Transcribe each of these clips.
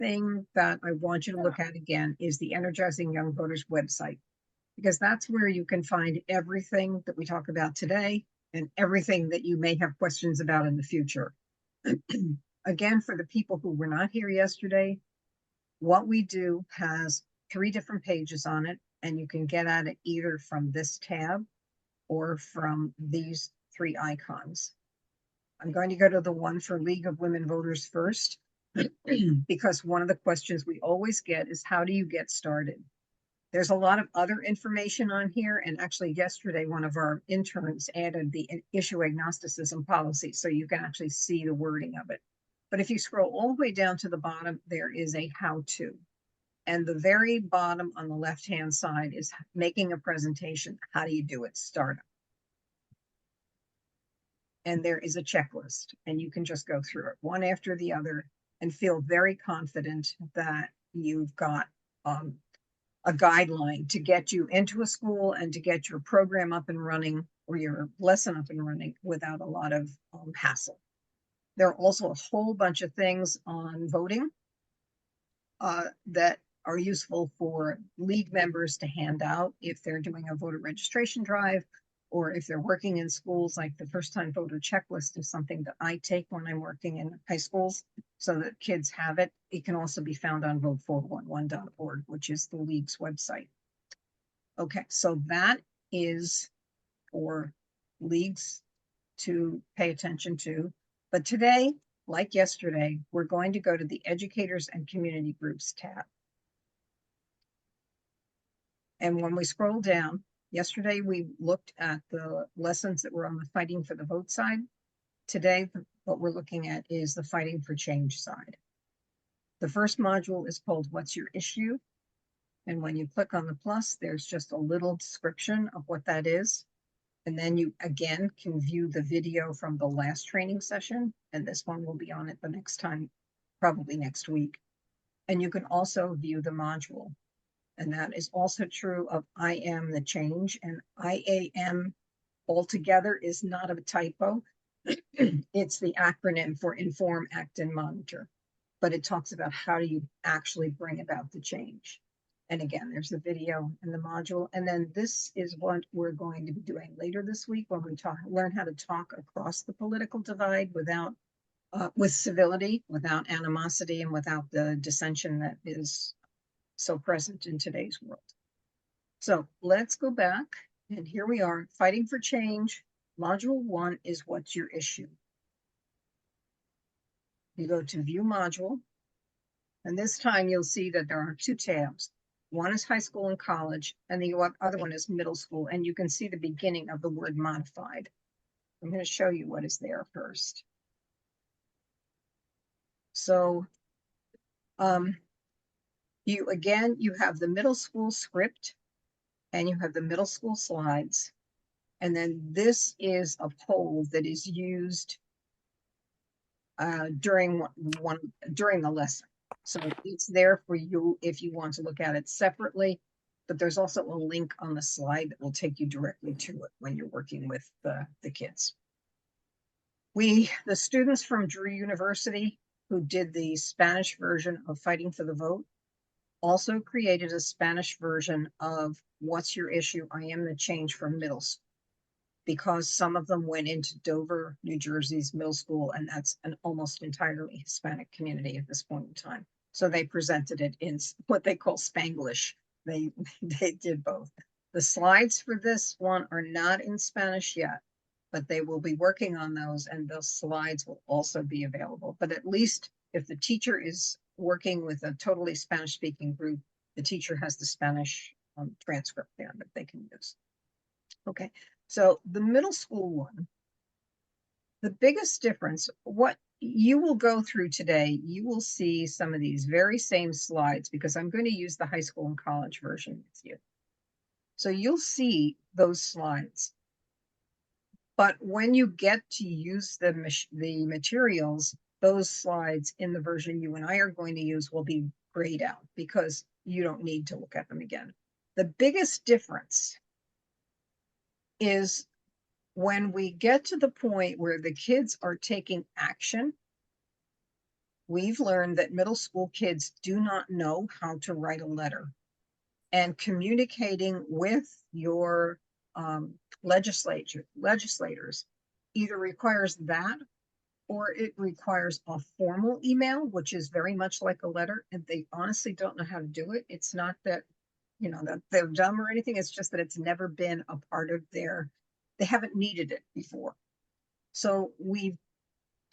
thing that I want you to look at again is the Energizing Young Voters website, because that's where you can find everything that we talk about today and everything that you may have questions about in the future. Again, for the people who were not here yesterday, what we do has 3 different pages on it, and you can get at it either from this tab or from these 3 icons. I'm going to go to the one for League of Women Voters first, because one of the questions we always get is, how do you get started? There's a lot of other information on here, and actually yesterday one of our interns added the issue agnosticism policy, so you can actually see the wording of it. But if you scroll all the way down to the bottom, there is a how-to. And the very bottom on the left-hand side is making a presentation. How do you do it? Startup. And there is a checklist, and you can just go through it one after the other and feel very confident that you've got a guideline to get you into a school and to get your program up and running or your lesson up and running without a lot of hassle. There are also a whole bunch of things on voting that are useful for league members to hand out if they're doing a voter registration drive, or if they're working in schools. Like the first time voter checklist is something that I take when I'm working in high schools so that kids have it. It can also be found on vote411.org, which is the league's website. Okay, so that is for leagues to pay attention to. But today, like yesterday, we're going to go to the Educators and Community Groups tab. And when we scroll down, yesterday we looked at the lessons that were on the Fighting for the Vote side. Today, what we're looking at is the Fighting for Change side. The first module is called What's Your Issue? And when you click on the plus, there's just a little description of what that is. And then you again can view the video from the last training session, and this one will be on it the next time, probably next week. And you can also view the module. And that is also true of IAM the change, and IAM altogether is not a typo. It's the acronym for Inform, Act, and Monitor, but it talks about how do you actually bring about the change. And again, there's the video and the module. And then this is what we're going to be doing later this week when we learn how to talk across the political divide without, with civility, without animosity, and without the dissension that is so present in today's world. So let's go back, and here we are, Fighting for Change. Module 1 is What's Your Issue? You go to View Module, and this time you'll see that there are 2 tabs. One is high school and college, and the other one is middle school, and you can see the beginning of the word modified. I'm going to show you what is there first. So you have the middle school script, and you have the middle school slides. And then this is a poll that is used during the lesson. So it's there for you if you want to look at it separately, but there's also a link on the slide that will take you directly to it when you're working with the kids. The students from Drew University who did the Spanish version of Fighting for the Vote also created a Spanish version of What's Your Issue? I Am the Change for middle school, because some of them went into Dover, New Jersey's middle school, and that's an almost entirely Hispanic community at this point in time. So they presented it in what they call Spanglish. They did both. The slides for this one are not in Spanish yet, but they will be working on those, and those slides will also be available. But at least if the teacher is working with a totally Spanish-speaking group, the teacher has the Spanish transcript there that they can use. Okay, so the middle school one, the biggest difference, what you will go through today, you will see some of these very same slides, because I'm going to use the high school and college version with you. So you'll see those slides. But when you get to use the materials, those slides in the version you and I are going to use will be grayed out, because you don't need to look at them again. The biggest difference is when we get to the point where the kids are taking action, we've learned that middle school kids do not know how to write a letter. And communicating with your legislators either requires that, or it requires a formal email, which is very much like a letter, and they honestly don't know how to do it. It's not that, that they're dumb or anything. It's just that it's never been a part of they haven't needed it before. So we've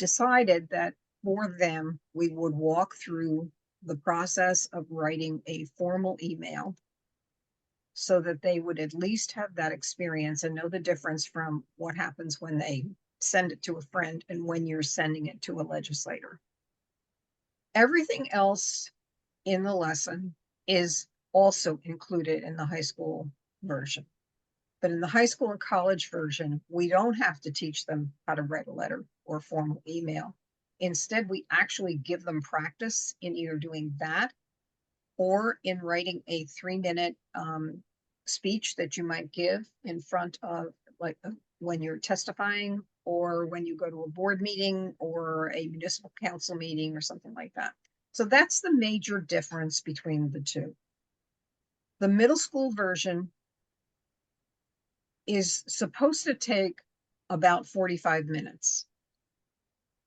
decided that for them, we would walk through the process of writing a formal email so that they would at least have that experience and know the difference from what happens when they send it to a friend and when you're sending it to a legislator. Everything else in the lesson is also included in the high school version. But in the high school and college version, we don't have to teach them how to write a letter or formal email. Instead, we actually give them practice in either doing that or in writing a 3-minute speech that you might give in front of, like, when you're testifying or when you go to a board meeting or a municipal council meeting or something like that. So that's the major difference between the two. The middle school version is supposed to take about 45 minutes.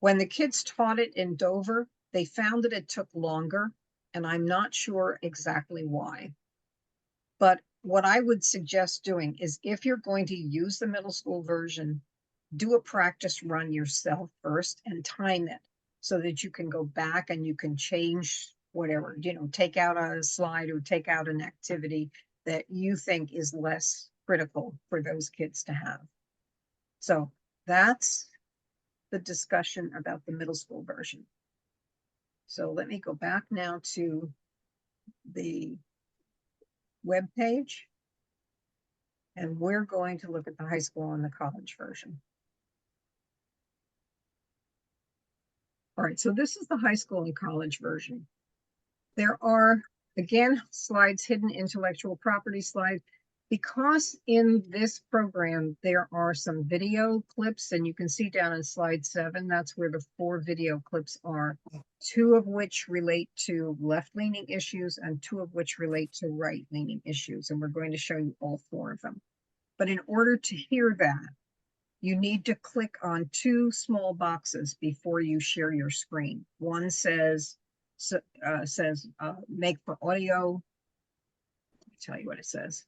When the kids taught it in Dover, they found that it took longer, and I'm not sure exactly why. But what I would suggest doing is, if you're going to use the middle school version, do a practice run yourself first and time it so that you can go back and you can change whatever, take out a slide or take out an activity that you think is less critical for those kids to have. So that's the discussion about the middle school version. So let me go back now to the web page, and we're going to look at the high school and the college version. All right, so this is the high school and college version. There are, again, slides, hidden intellectual property slides, because in this program, there are some video clips, and you can see down in slide 7, that's where the 4 video clips are, 2 of which relate to left-leaning issues and 2 of which relate to right-leaning issues. And we're going to show you all 4 of them. But in order to hear that, you need to click on 2 small boxes before you share your screen. One says make for audio. Let me tell you what it says.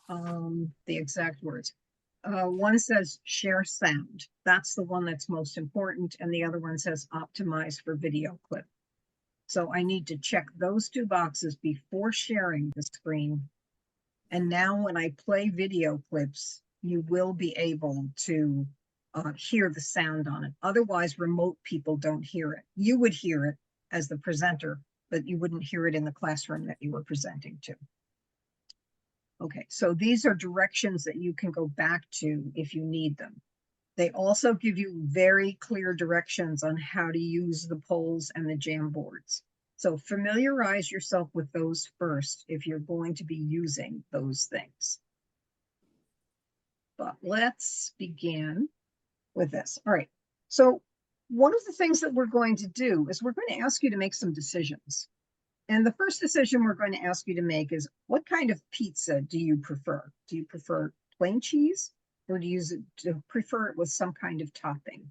The exact words. One says share sound. That's the one that's most important. And the other one says optimize for video clip. So I need to check those 2 boxes before sharing the screen. And now when I play video clips, you will be able to hear the sound on it. Otherwise, remote people don't hear it. You would hear it as the presenter, but you wouldn't hear it in the classroom that you were presenting to. Okay, so these are directions that you can go back to if you need them. They also give you very clear directions on how to use the polls and the Jamboards. So familiarize yourself with those first if you're going to be using those things. But let's begin with this. All right, so one of the things that we're going to do is we're going to ask you to make some decisions. And the first decision we're going to ask you to make is, what kind of pizza do you prefer? Do you prefer plain cheese, or do you prefer it with some kind of topping?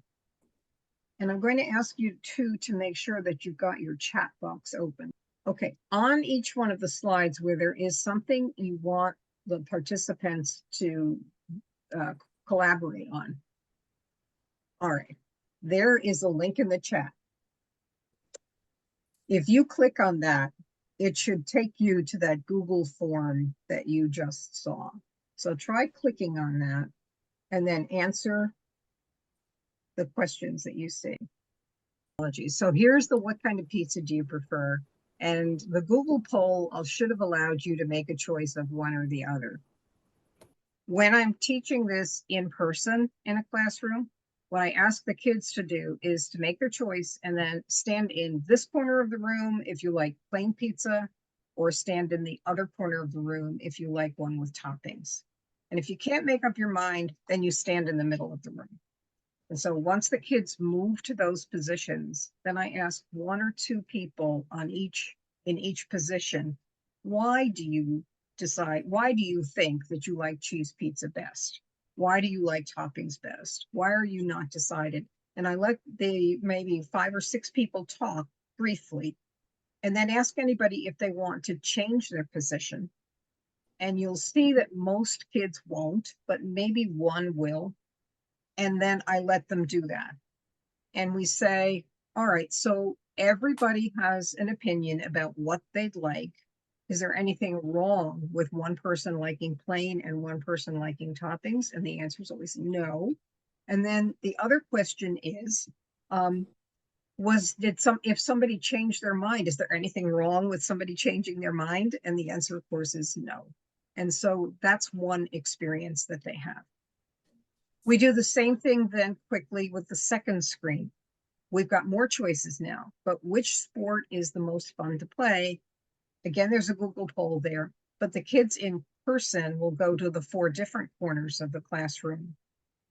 And I'm going to ask you to make sure that you've got your chat box open. Okay, on each one of the slides where there is something you want the participants to collaborate on. All right, there is a link in the chat. If you click on that, it should take you to that Google form that you just saw. So try clicking on that and then answer the questions that you see. So here's the what kind of pizza do you prefer? And the Google poll should have allowed you to make a choice of one or the other. When I'm teaching this in person in a classroom, what I ask the kids to do is to make their choice and then stand in this corner of the room if you like plain pizza, or stand in the other corner of the room if you like one with toppings. And if you can't make up your mind, then you stand in the middle of the room. And so once the kids move to those positions, then I ask 1 or 2 people in each position, why do you think that you like cheese pizza best? Why do you like toppings best? Why are you not decided? And I let maybe 5 or 6 people talk briefly, and then ask anybody if they want to change their position. And you'll see that most kids won't, but maybe one will. And then I let them do that. And we say, all right, so everybody has an opinion about what they'd like. Is there anything wrong with one person liking plain and one person liking toppings? And the answer is always no. And then the other question is, if somebody changed their mind, is there anything wrong with somebody changing their mind? And the answer, of course, is no. And so that's one experience that they have. We do the same thing then quickly with the second screen. We've got more choices now, but which sport is the most fun to play? Again, there's a Google poll there, but the kids in person will go to the 4 different corners of the classroom.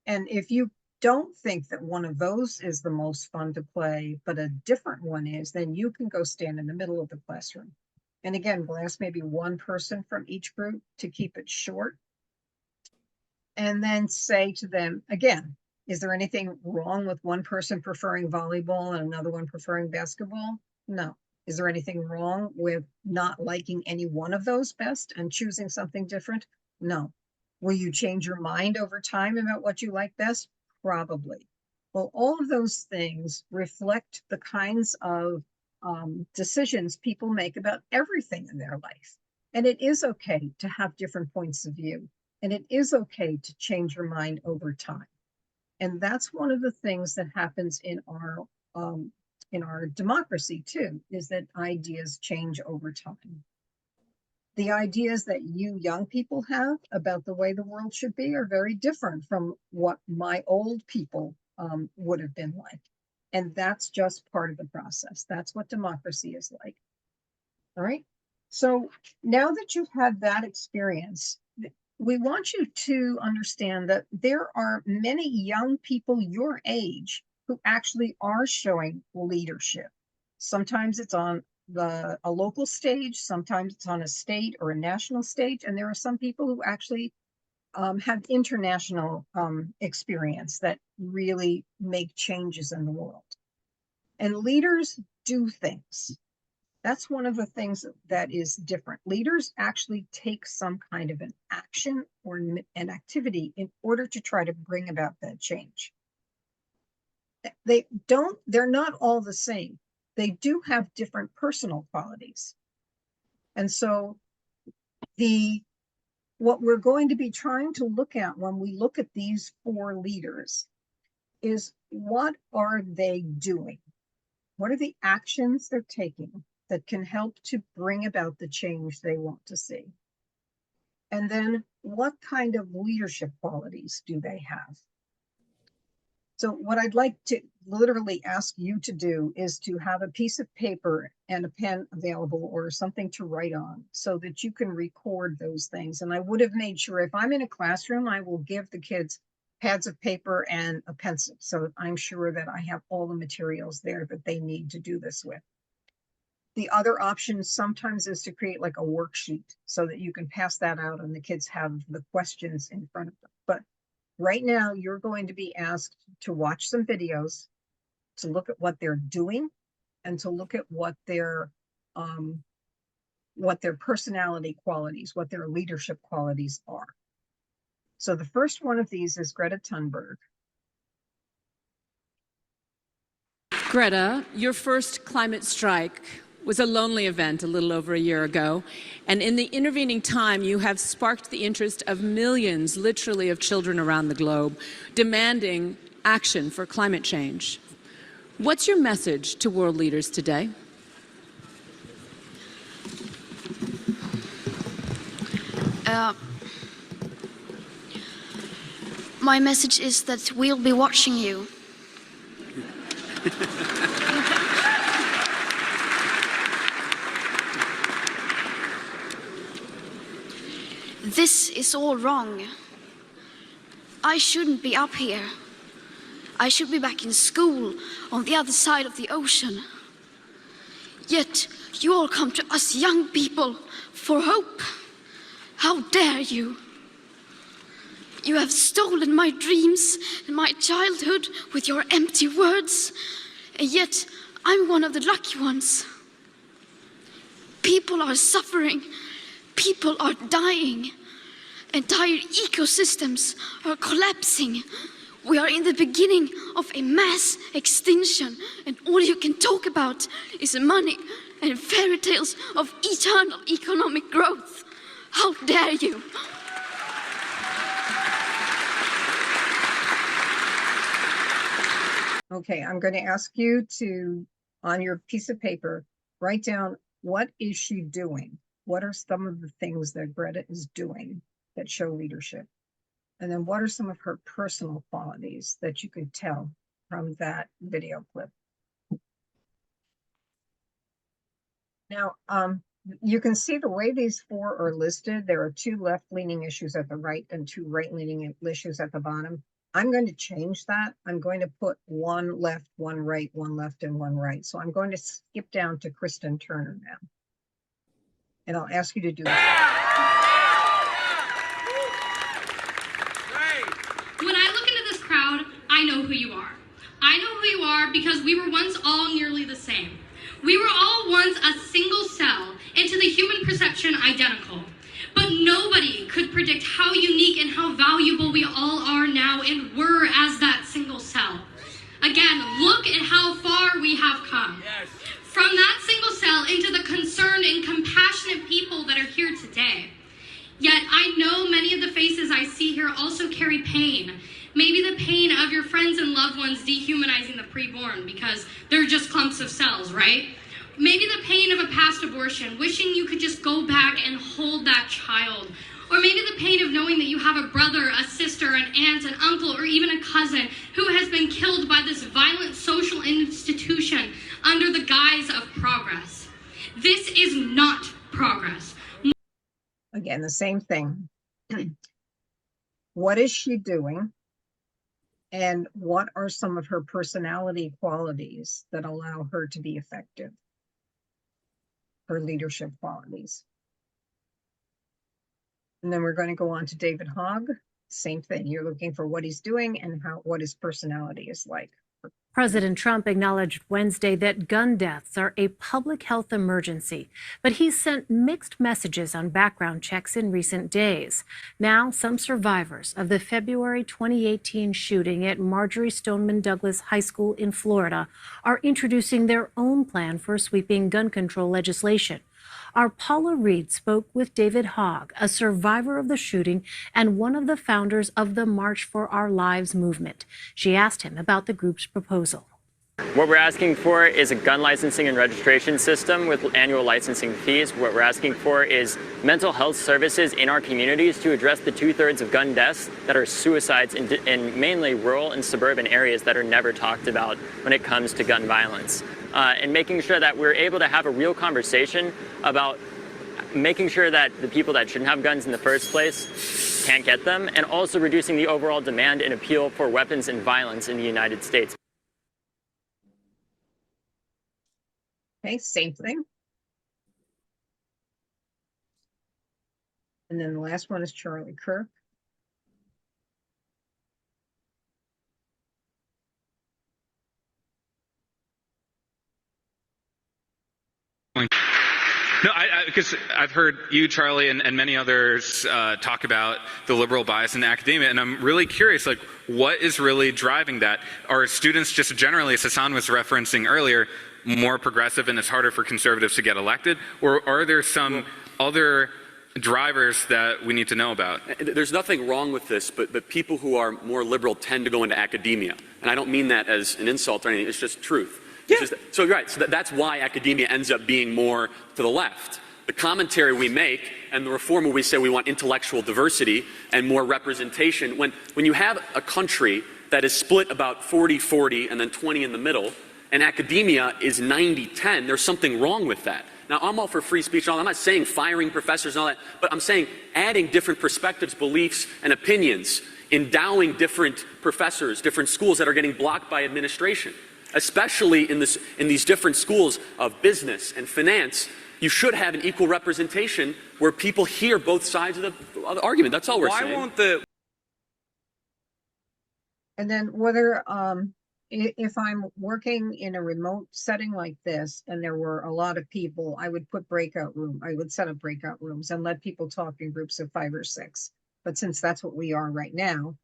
And if you don't think that one of those is the most fun to play, but a different one is, then you can go stand in the middle of the classroom. And again, we'll ask maybe one person from each group to keep it short. And then say to them, again, is there anything wrong with one person preferring volleyball and another one preferring basketball? No. Is there anything wrong with not liking any one of those best and choosing something different? No. Will you change your mind over time about what you like best? Probably. Well, all of those things reflect the kinds of decisions people make about everything in their life. And it is okay to have different points of view. And it is okay to change your mind over time. And that's one of the things that happens in our democracy too, is that ideas change over time. The ideas that you young people have about the way the world should be are very different from what my old people would have been like. And that's just part of the process. That's what democracy is like. All right. So now that you've had that experience, we want you to understand that there are many young people your age who actually are showing leadership. Sometimes it's on a local stage, sometimes it's on a state or a national stage, and there are some people who actually have international experience that really make changes in the world. And leaders do things. That's one of the things that is different. Leaders actually take some kind of an action or an activity in order to try to bring about that change. They're not all the same. They do have different personal qualities. And so what we're going to be trying to look at when we look at these 4 leaders is, what are they doing? What are the actions they're taking that can help to bring about the change they want to see? And then what kind of leadership qualities do they have? So what I'd like to literally ask you to do is to have a piece of paper and a pen available or something to write on so that you can record those things. And I would have made sure, if I'm in a classroom, I will give the kids pads of paper and a pencil. So I'm sure that I have all the materials there that they need to do this with. The other option sometimes is to create like a worksheet so that you can pass that out and the kids have the questions in front of them. But right now, you're going to be asked to watch some videos, to look at what they're doing, and to look at what their personality qualities, what their leadership qualities are. So the first one of these is Greta Thunberg. Greta, your first climate strike was a lonely event a little over a year ago, and in the intervening time you have sparked the interest of millions, literally, of children around the globe demanding action for climate change. What's your message to world leaders today? My message is that we'll be watching you. This is all wrong. I shouldn't be up here. I should be back in school on the other side of the ocean. Yet you all come to us young people for hope. How dare you? You have stolen my dreams and my childhood with your empty words, and yet I'm one of the lucky ones. People are suffering, people are dying, entire ecosystems are collapsing. We are in the beginning of a mass extinction, and all you can talk about is money and fairy tales of eternal economic growth. How dare you? Okay, I'm going to ask you to, on your piece of paper, write down, what is she doing? What are some of the things that Greta is doing that show leadership? And then what are some of her personal qualities that you could tell from that video clip? Now, you can see the way these four are listed. There are 2 left-leaning issues at the right and 2 right-leaning issues at the bottom. I'm going to change that. I'm going to put 1 left, 1 right, 1 left, and 1 right. So I'm going to skip down to Kristen Turner now. And I'll ask you to do that. When I look into this crowd, I know who you are. I know who you are because we were once all nearly the same. We were all once a single cell, and to the human perception, identical. But nobody could predict how unique and how valuable we all are now and were as that single cell. Again, look at how far we have come. Yes. From that single cell into the concerned and compassionate people that are here today. Yet I know many of the faces I see here also carry pain. Maybe the pain of your friends and loved ones dehumanizing the preborn because they're just clumps of cells, right? Maybe the pain of a past abortion, wishing you could just go back and hold that child. Or maybe the pain of knowing that you have a brother, a sister, an aunt, an uncle, or even a cousin who has been killed by this violent social institution under the guise of progress. This is not progress. Again, the same thing. What is she doing? And what are some of her personality qualities that allow her to be effective? Her leadership qualities. And then we're going to go on to David Hogg. Same thing. You're looking for what he's doing and what his personality is like. President Trump acknowledged Wednesday that gun deaths are a public health emergency, but he's sent mixed messages on background checks in recent days. Now, some survivors of the February 2018 shooting at Marjorie Stoneman Douglas High School in Florida are introducing their own plan for sweeping gun control legislation. Our Paula Reed spoke with David Hogg, a survivor of the shooting and one of the founders of the March for Our Lives movement. She asked him about the group's proposal. What we're asking for is a gun licensing and registration system with annual licensing fees. What we're asking for is mental health services in our communities to address the 2/3 of gun deaths that are suicides in mainly rural and suburban areas that are never talked about when it comes to gun violence. And making sure that we're able to have a real conversation about making sure that the people that shouldn't have guns in the first place can't get them, and also reducing the overall demand and appeal for weapons and violence in the United States. Okay, same thing. And then the last one is Charlie Kirk. No, because I've heard you, Charlie, and many others talk about the liberal bias in academia, and I'm really curious, like, what is really driving that? Are students just generally, as Hassan was referencing earlier, more progressive and it's harder for conservatives to get elected? Or are there some other drivers that we need to know about? There's nothing wrong with this, but people who are more liberal tend to go into academia. And I don't mean that as an insult or anything, it's just truth. Yeah. So you're right, so that's why academia ends up being more to the left. The commentary we make and the reform where we say we want intellectual diversity and more representation, when you have a country that is split about 40-40 and then 20 in the middle, and academia is 90-10, there's something wrong with that. Now, I'm all for free speech and all that. I'm not saying firing professors and all that, but I'm saying adding different perspectives, beliefs, and opinions endowing different professors, different schools that are getting blocked by administration, especially in these different schools of business and finance. You should have an equal representation where people hear both sides of the argument. That's all we're saying. Why won't the And then whether, if I'm working in a remote setting like this and there were a lot of people, I would I would set up breakout rooms and let people talk in groups of 5 or 6. But since that's what we are right now,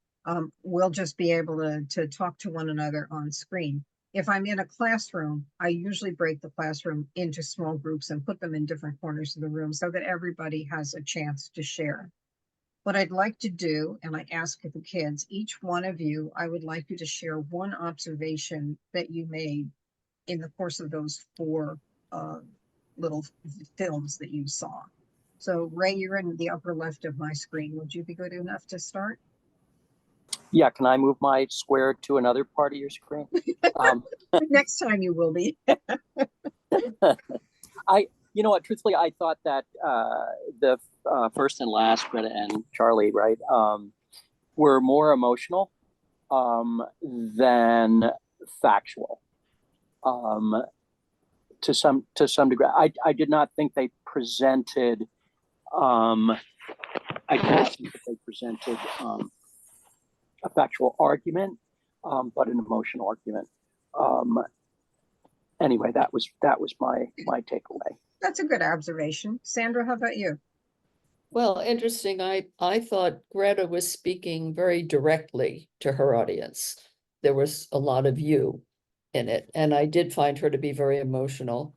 we'll just be able to talk to one another on screen. If I'm in a classroom, I usually break the classroom into small groups and put them in different corners of the room so that everybody has a chance to share. What I'd like to do, and I ask the kids, each one of you, I would like you to share one observation that you made in the course of those 4 little films that you saw. So Ray, you're in the upper left of my screen. Would you be good enough to start? Yeah, can I move my square to another part of your screen? Next time you will be. You know what, truthfully, I thought that the first and last, Greta and Charlie, right, were more emotional than factual to some degree. I did not think they presented, a factual argument, but an emotional argument. Anyway, that was my takeaway. That's a good observation. Sandra, how about you? Well, interesting. I thought Greta was speaking very directly to her audience. There was a lot of you in it, and I did find her to be very emotional.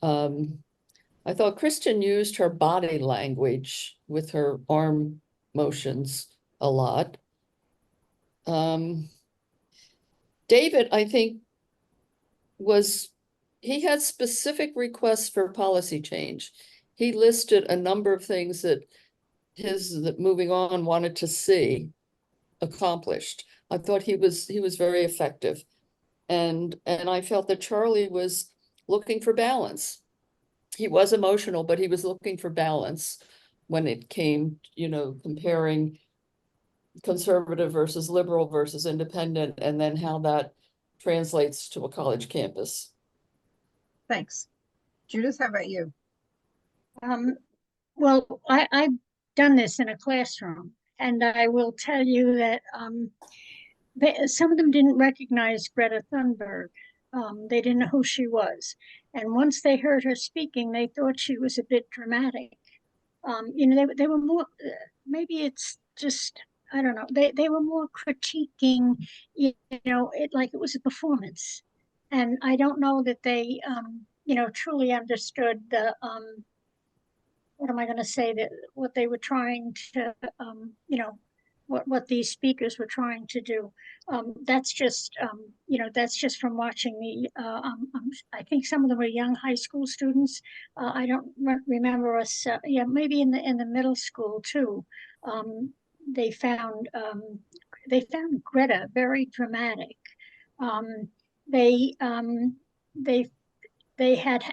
I thought Kristen used her body language with her arm motions a lot. David, I think, he had specific requests for policy change. He listed a number of things that Moving On wanted to see accomplished. I thought he was very effective. And I felt that Charlie was looking for balance. He was emotional, but he was looking for balance when it came, comparing conservative versus liberal versus independent, and then how that translates to a college campus. Thanks. Judith, how about you? Well, I've done this in a classroom, and I will tell you that some of them didn't recognize Greta Thunberg. They didn't know who she was. And once they heard her speaking, they thought she was a bit dramatic. They were more, maybe it's just, I don't know, they were more critiquing, it like it was a performance. And I don't know that they, truly understood the, what am I going to say, that what they were trying to, what these speakers were trying to do. That's just from watching the, I think some of them were young high school students. I don't remember us, maybe in the middle school too. They found Greta very dramatic. They had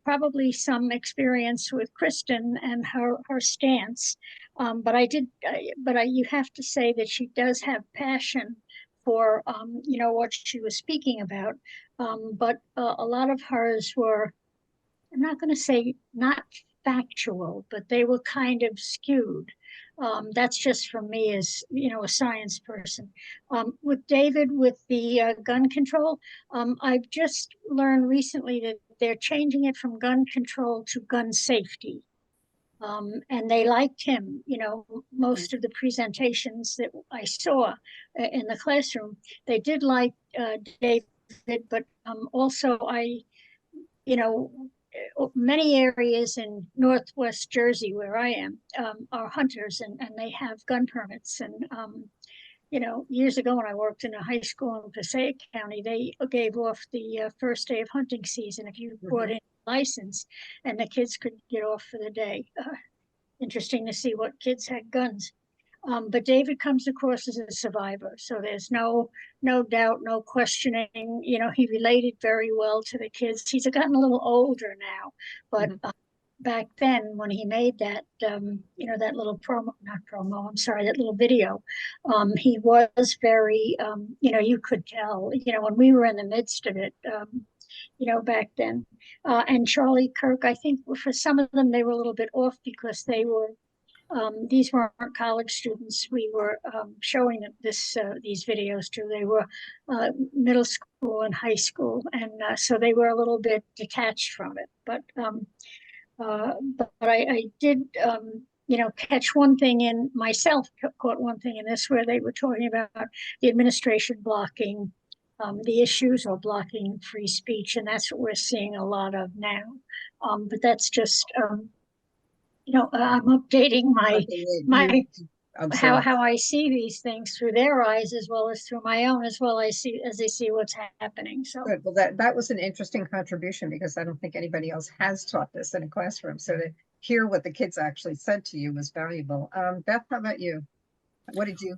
probably some experience with Kristen and her stance, but you have to say that she does have passion for what she was speaking about. But a lot of hers were, I'm not going to say not factual, but they were kind of skewed. That's just from me as a science person. With David, with the gun control, I've just learned recently that they're changing it from gun control to gun safety. And they liked him. Most of the presentations that I saw in the classroom, they did like David, but also many areas in Northwest Jersey where I am are hunters, and they have gun permits. And, years ago when I worked in a high school in Passaic County, they gave off the first day of hunting season if you brought in a license, and the kids could get off for the day. Interesting to see what kids had guns. But David comes across as a survivor, so there's no doubt, no questioning. He related very well to the kids. He's gotten a little older now, but back then when he made that, that little promo, not promo, I'm sorry, that little video, he was very, you could tell, when we were in the midst of it, back then. And Charlie Kirk, I think for some of them, they were a little bit off because these weren't college students. We were showing them these videos to. They were middle school and high school, and so they were a little bit detached from it. But I did, catch one thing in myself. Caught one thing in this where they were talking about the administration blocking the issues or blocking free speech, and that's what we're seeing a lot of now. But that's just I'm updating my how I see these things through their eyes as well as through my own, as well as I see what's happening. So good. Well, that was an interesting contribution because I don't think anybody else has taught this in a classroom. So to hear what the kids actually said to you was valuable. Beth, how about you? What did you?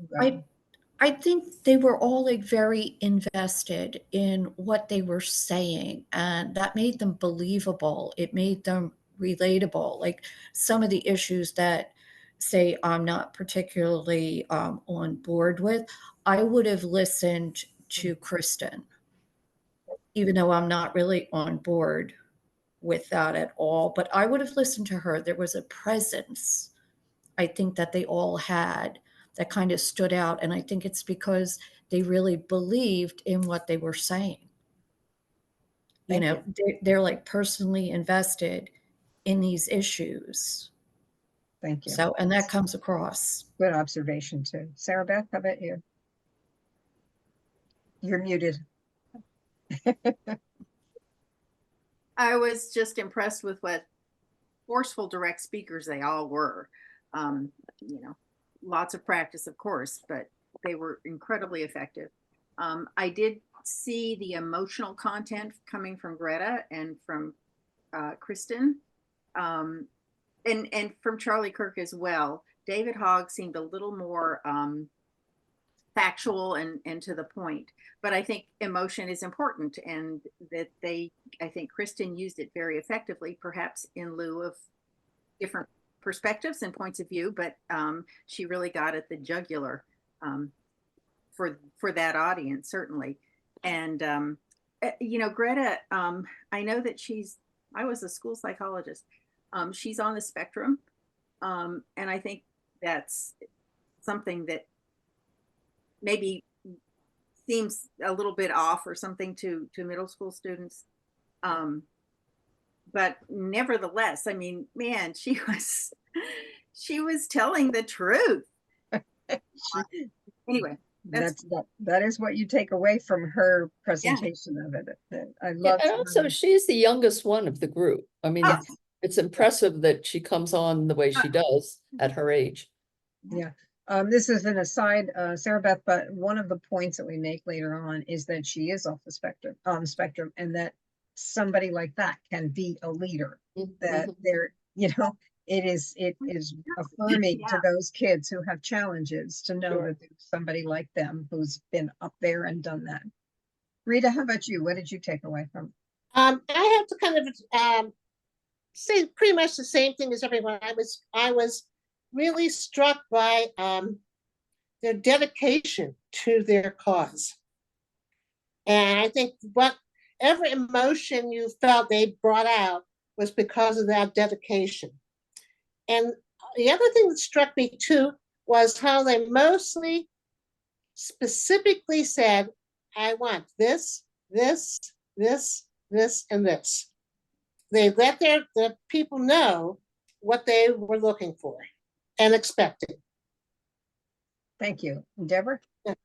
I think they were all like very invested in what they were saying, and that made them believable. It made them relatable. Like some of the issues that, say, I'm not particularly on board with, I would have listened to Kristen, even though I'm not really on board with that at all. But I would have listened to her. There was a presence, I think, that they all had that kind of stood out. And I think it's because they really believed in what they were saying. They're like personally invested in these issues. Thank you. So, and that comes across. Good observation too. Sarah Beth, how about you? You're muted. I was just impressed with what forceful direct speakers they all were. Lots of practice, of course, but they were incredibly effective. I did see the emotional content coming from Greta and from Kristen, and from Charlie Kirk as well. David Hogg seemed a little more factual and to the point, but I think emotion is important, and that I think Kristen used it very effectively, perhaps in lieu of different perspectives and points of view, but she really got at the jugular for that audience, certainly. And Greta, I know that I was a school psychologist. She's on the spectrum, and I think that's something that maybe seems a little bit off or something to middle school students. But nevertheless, I mean, man, she was telling the truth. Anyway, that is what you take away from her presentation of it. I love. And also, she's the youngest one of the group. I mean, it's impressive that she comes on the way she does at her age. Yeah. This is an aside, Sarah Beth, but one of the points that we make later on is that she is off the spectrum, and that somebody like that can be a leader. That they're, it is affirming to those kids who have challenges to know that there's somebody like them who's been up there and done that. Rita, how about you? What did you take away from? I have to kind of say pretty much the same thing as everyone. I was really struck by their dedication to their cause. And I think whatever emotion you felt they brought out was because of that dedication. And the other thing that struck me too was how they mostly specifically said, I want this, this, this, this, and this. They let the people know what they were looking for and expecting. Thank you. Deborah? Yeah.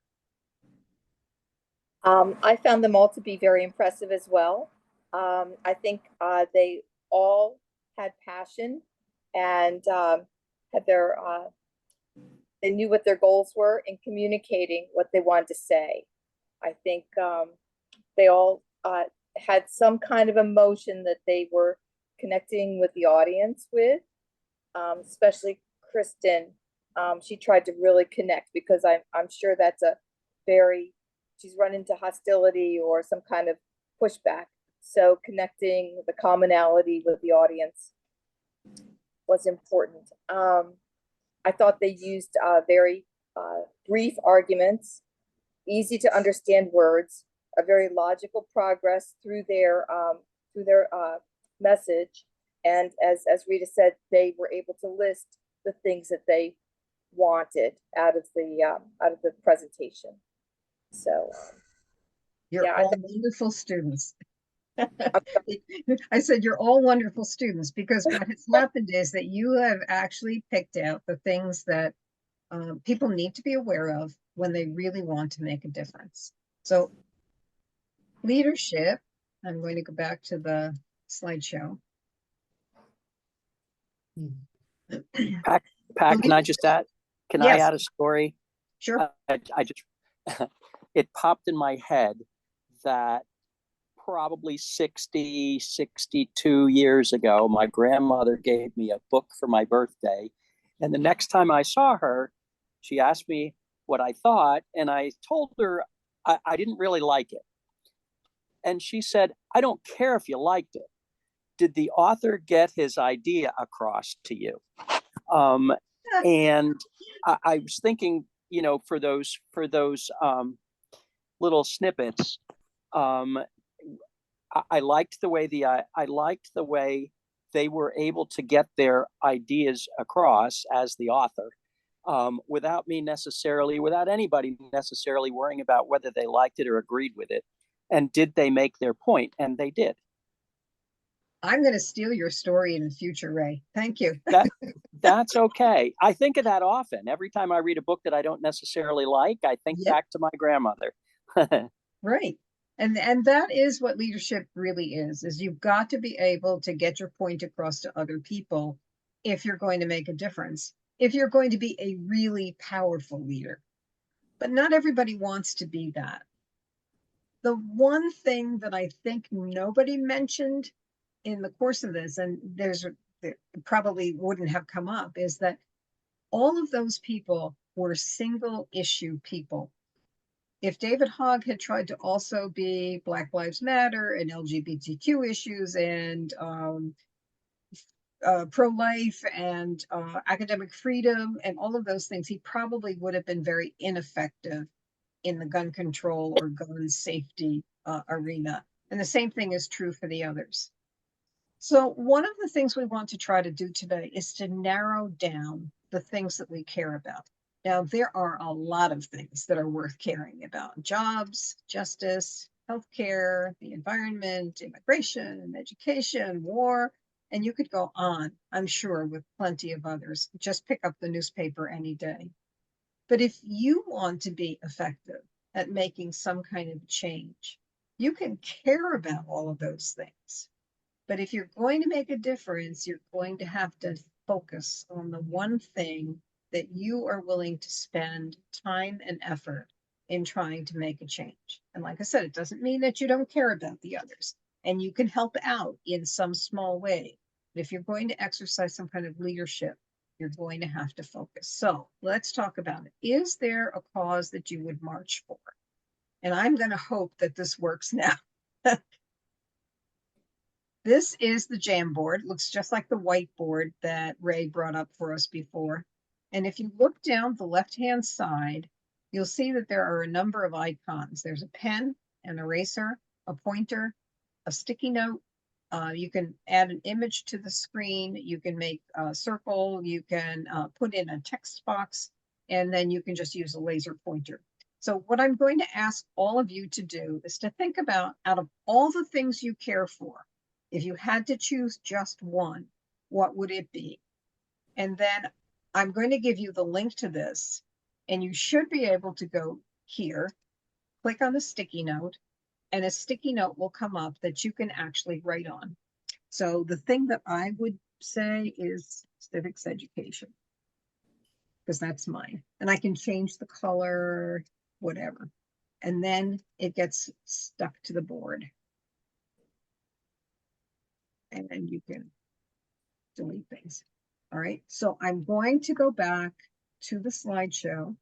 I found them all to be very impressive as well. I think they all had passion and had they knew what their goals were in communicating what they wanted to say. I think they all had some kind of emotion that they were connecting with the audience with, especially Kristen. She tried to really connect because I'm sure that's she's run into hostility or some kind of pushback. So connecting the commonality with the audience was important. I thought they used very brief arguments, easy to understand words, a very logical progress through their message. And as Rita said, they were able to list the things that they wanted out of the presentation. So You're yeah, all wonderful students. I said you're all wonderful students, because what has happened is that you have actually picked out the things that people need to be aware of when they really want to make a difference. So leadership, I'm going to go back to the slideshow. Pat, can I just add? Can I Yes. add a story? Sure. I just it popped in my head that probably 60, 62 years ago, my grandmother gave me a book for my birthday. And the next time I saw her, she asked me what I thought, and I told her I didn't really like it. And she said, I don't care if you liked it. Did the author get his idea across to you? And I was thinking, you know, for those little snippets, I liked the way I liked the way they were able to get their ideas across as the author, without anybody necessarily worrying about whether they liked it or agreed with it. And did they make their point? And they did. I'm going to steal your story in the future, Ray. Thank you. That's okay. I think of that often. Every time I read a book that I don't necessarily like, I think back to my grandmother. Right. And that is what leadership really is you've got to be able to get your point across to other people if you're going to make a difference, if you're going to be a really powerful leader. But not everybody wants to be that. The one thing that I think nobody mentioned in the course of this, and it probably wouldn't have come up, is that all of those people were single issue people. If David Hogg had tried to also be Black Lives Matter and LGBTQ issues and pro-life and academic freedom and all of those things, he probably would have been very ineffective in the gun control or gun safety arena. And the same thing is true for the others. So one of the things we want to try to do today is to narrow down the things that we care about. Now, there are a lot of things that are worth caring about: jobs, justice, healthcare, the environment, immigration, education, war, and you could go on, I'm sure, with plenty of others. Just pick up the newspaper any day. But if you want to be effective at making some kind of change, you can care about all of those things. But if you're going to make a difference, you're going to have to focus on the one thing that you are willing to spend time and effort in trying to make a change. And like I said, it doesn't mean that you don't care about the others, and you can help out in some small way. But if you're going to exercise some kind of leadership, you're going to have to focus. So let's talk about it. Is there a cause that you would march for? And I'm going to hope that this works now. This is the Jamboard. It looks just like the whiteboard that Ray brought up for us before. And if you look down the left-hand side, you'll see that there are a number of icons. There's a pen, an eraser, a pointer, a sticky note. You can add an image to the screen. You can make a circle. You can put in a text box, and then you can just use a laser pointer. So what I'm going to ask all of you to do is to think about, out of all the things you care for, if you had to choose just one, what would it be? And then I'm going to give you the link to this, and you should be able to go here, click on the sticky note, and a sticky note will come up that you can actually write on. So the thing that I would say is civics education, because that's mine. And I can change the color, whatever. And then it gets stuck to the board. And then you can delete things. All right, so I'm going to go back to the slideshow,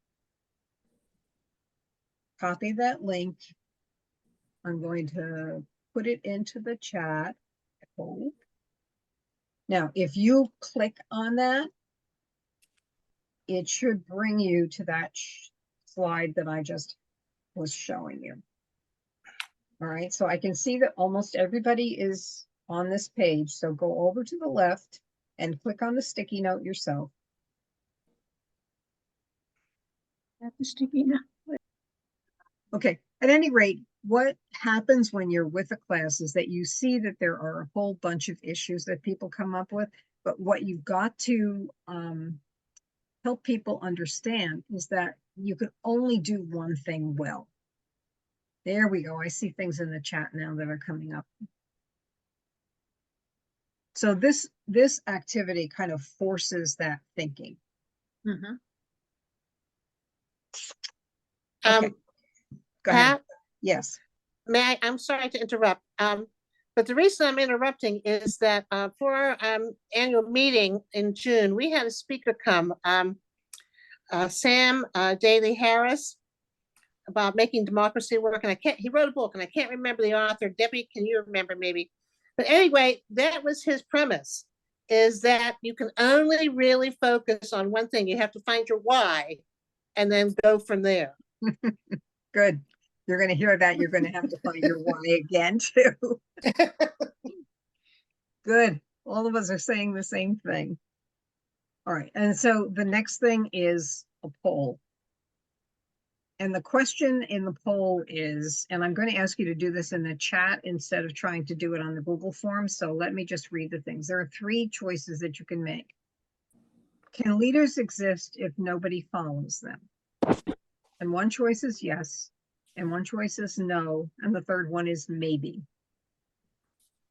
copy that link. I'm going to put it into the chat. Now, if you click on that, it should bring you to that slide that I just was showing you. All right, so I can see that almost everybody is on this page. So go over to the left and click on the sticky note yourself. At the sticky note. Okay, at any rate, what happens when you're with a class is that you see that there are a whole bunch of issues that people come up with, but what you've got to help people understand is that you can only do one thing well. There we go. I see things in the chat now that are coming up. So this activity kind of forces that thinking. Mhm. Okay. Go ahead. Pat, Yes. I'm sorry to interrupt. But the reason I'm interrupting is that for our annual meeting in June, we had a speaker come, Sam Daly Harris, about making democracy work. And he wrote a book and I can't remember the author. Debbie, can you remember maybe? But anyway, that was his premise, is that you can only really focus on one thing. You have to find your why and then go from there. Good. You're going to hear that. You're going to have to find your why again, too. Good. All of us are saying the same thing. All right. And so the next thing is a poll. And the question in the poll is, and I'm going to ask you to do this in the chat instead of trying to do it on the Google form. So let me just read the things. There are 3 choices that you can make. Can leaders exist if nobody follows them? And one choice is yes, and one choice is no, and the third one is maybe.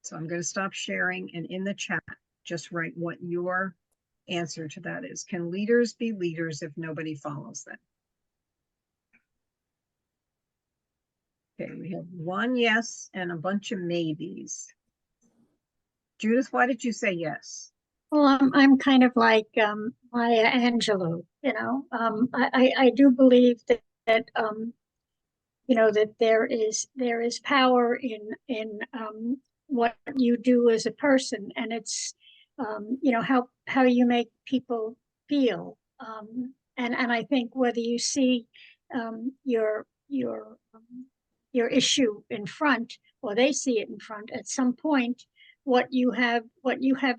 So I'm going to stop sharing, and in the chat, just write what your answer to that is. Can leaders be leaders if nobody follows them? Okay, we have 1 yes and a bunch of maybes. Judith, why did you say yes? Well, I'm kind of like Maya Angelou, you know. I do believe that you know, that there is power in what you do as a person, and it's you know, how you make people feel. And I think whether you see your issue in front or they see it in front, at some point what you have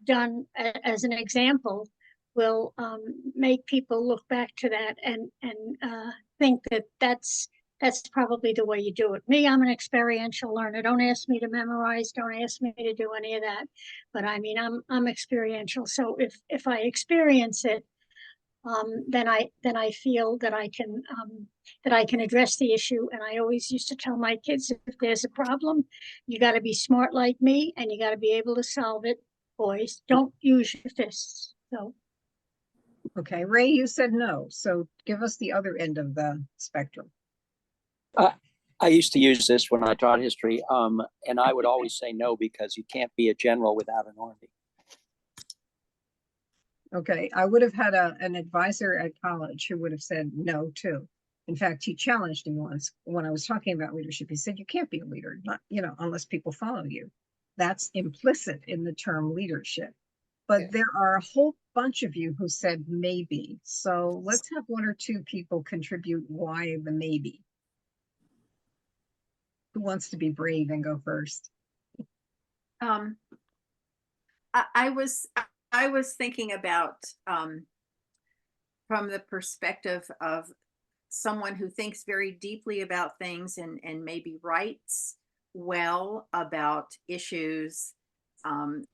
done as an example will make people look back to that and think that that's probably the way you do it. Me, I'm an experiential learner. Don't ask me to memorize. Don't ask me to do any of that. But I mean, I'm experiential. So if I experience it, then I feel that I can address the issue. And I always used to tell my kids, if there's a problem, you got to be smart like me, and you got to be able to solve it. Boys, don't use your fists. So. Okay, Ray, you said no. So give us the other end of the spectrum. I used to use this when I taught history, and I would always say no, because you can't be a general without an army. Okay, I would have had an advisor at college who would have said no too. In fact, he challenged me once when I was talking about leadership. He said, you can't be a leader, not, you know, unless people follow you. That's implicit in the term leadership. But there are a whole bunch of you who said maybe. So let's have 1 or 2 people contribute why the maybe. Who wants to be brave and go first? I was thinking about from the perspective of someone who thinks very deeply about things and maybe writes well about issues, and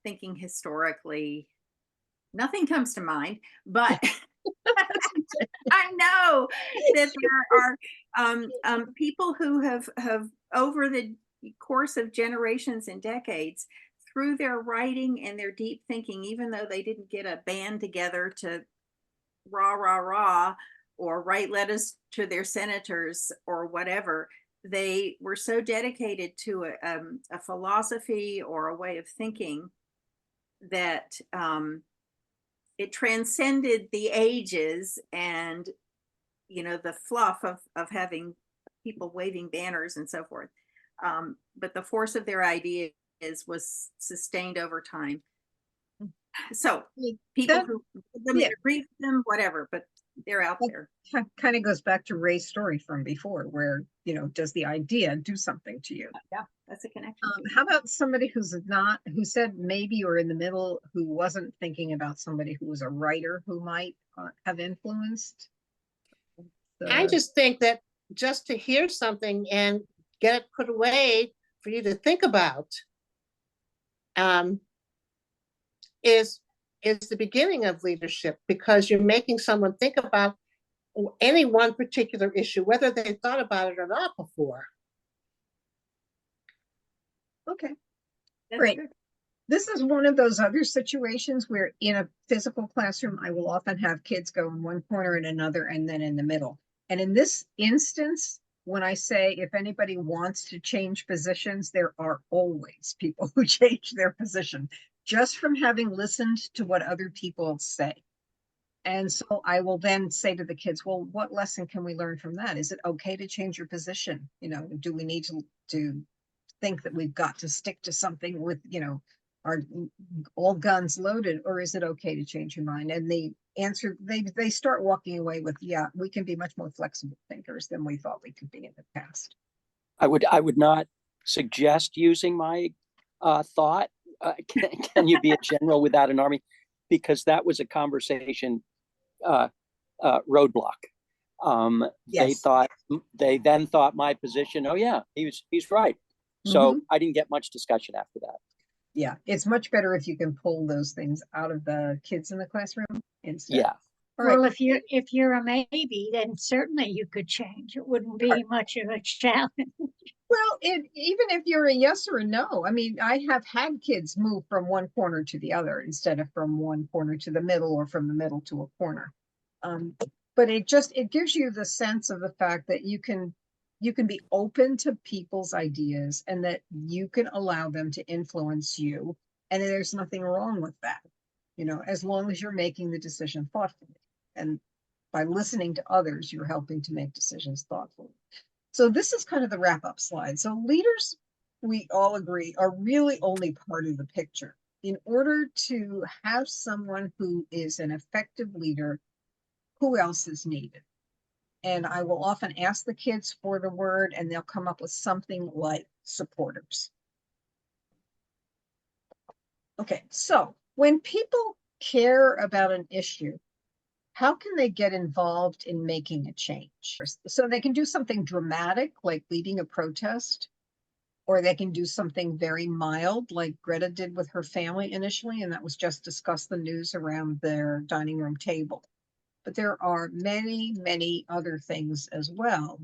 thinking historically. Nothing comes to mind, but I know that there are people who have over the course of generations and decades, through their writing and their deep thinking, even though they didn't get a band together to rah, rah, rah, or write letters to their senators or whatever, they were so dedicated to a philosophy or a way of thinking that it transcended the ages and, you know, the fluff of having people waving banners and so forth. But the force of their ideas was sustained over time. So people That- who them yeah. agree with them, whatever, but they're out there. Kind of goes back to Ray's story from before, where, does the idea do something to you? Yeah, that's a connection. How about somebody who said maybe or in the middle, who wasn't thinking about somebody who was a writer who might have influenced? I just think that just to hear something and get it put away for you to think about is the beginning of leadership, because you're making someone think about any one particular issue, whether they thought about it or not before. Okay, That's great. good. This is one of those other situations where in a physical classroom, I will often have kids go in one corner and another, and then in the middle. And in this instance, when I say if anybody wants to change positions, there are always people who change their position just from having listened to what other people say. And so I will then say to the kids, well, what lesson can we learn from that? Is it okay to change your position? Do we need to think that we've got to stick to something with, our all guns loaded, or is it okay to change your mind? And the answer, they start walking away with, yeah, we can be much more flexible thinkers than we thought we could be in the past. I would not suggest using my thought. Can you be a general without an army? Because that was a conversation roadblock. Yes. They then thought my position. Oh yeah, he's right. So I didn't get much discussion after that. Yeah, it's much better if you can pull those things out of the kids in the classroom instead. Yeah. All right. Well, if you're a maybe, then certainly you could change. It wouldn't be much of a challenge. Well, even if you're a yes or a no, I mean, I have had kids move from one corner to the other instead of from one corner to the middle or from the middle to a corner. But it gives you the sense of the fact that you can be open to people's ideas and that you can allow them to influence you. And there's nothing wrong with that, as long as you're making the decision thoughtfully. And by listening to others, you're helping to make decisions thoughtfully. So this is kind of the wrap-up slide. So leaders, we all agree, are really only part of the picture. In order to have someone who is an effective leader, who else is needed? And I will often ask the kids for the word, and they'll come up with something like supporters. Okay, so when people care about an issue, how can they get involved in making a change? So they can do something dramatic, like leading a protest, or they can do something very mild, like Greta did with her family initially, and that was just discuss the news around their dining room table. But there are many, many other things as well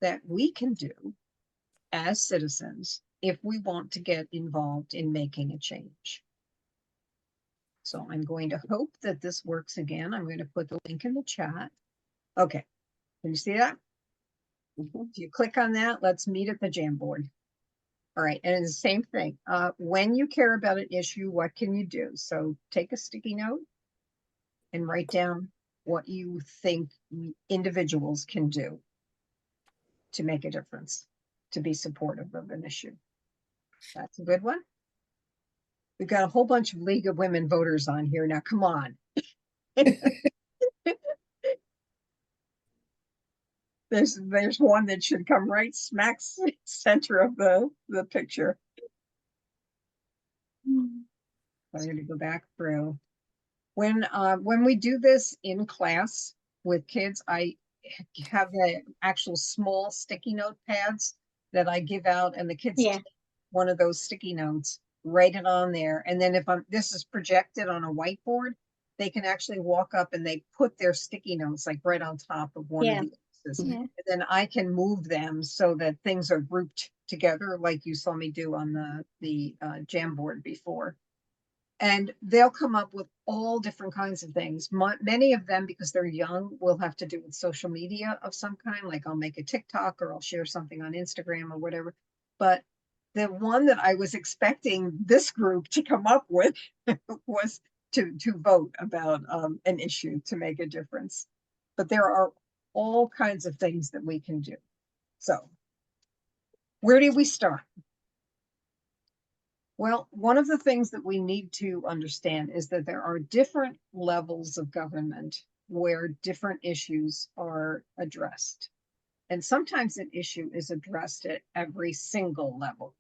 that we can do as citizens if we want to get involved in making a change. So I'm going to hope that this works again. I'm going to put the link in the chat. Okay, can you see that? If you click on that, let's meet at the Jamboard. All right, and it's the same thing. When you care about an issue, what can you do? So take a sticky note and write down what you think individuals can do to make a difference, to be supportive of an issue. That's a good one. We've got a whole bunch of League of Women Voters on here now. Come on. There's one that should come right smack center of the picture. I'm going to go back through. When we do this in class with kids, I have the actual small sticky note pads that I give out, and the kids take one of those sticky notes, write it on there, and then if this is projected on a whiteboard, they can actually walk up and they put their sticky notes like right on top of one of the X's. And then I can move them so that things are grouped together, like you saw me do on the Jamboard before. And they'll come up with all different kinds of things. Many of them, because they're young, will have to do with social media of some kind. Like I'll make a TikTok or I'll share something on Instagram or whatever. But the one that I was expecting this group to come up with was to vote about an issue to make a difference. But there are all kinds of things that we can do. So where do we start? Well, one of the things that we need to understand is that there are different levels of government where different issues are addressed. And sometimes an issue is addressed at every single level.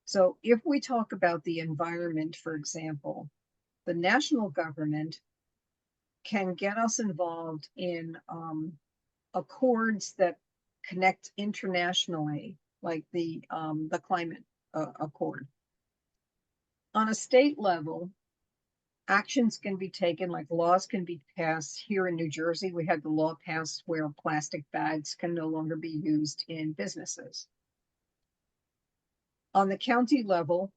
So if we talk about the environment, for example, the national government can get us involved in accords that connect internationally, like the climate accord. On a state level, actions can be taken, like laws can be passed. Here in New Jersey, we had the law passed where plastic bags can no longer be used in businesses. On the county level,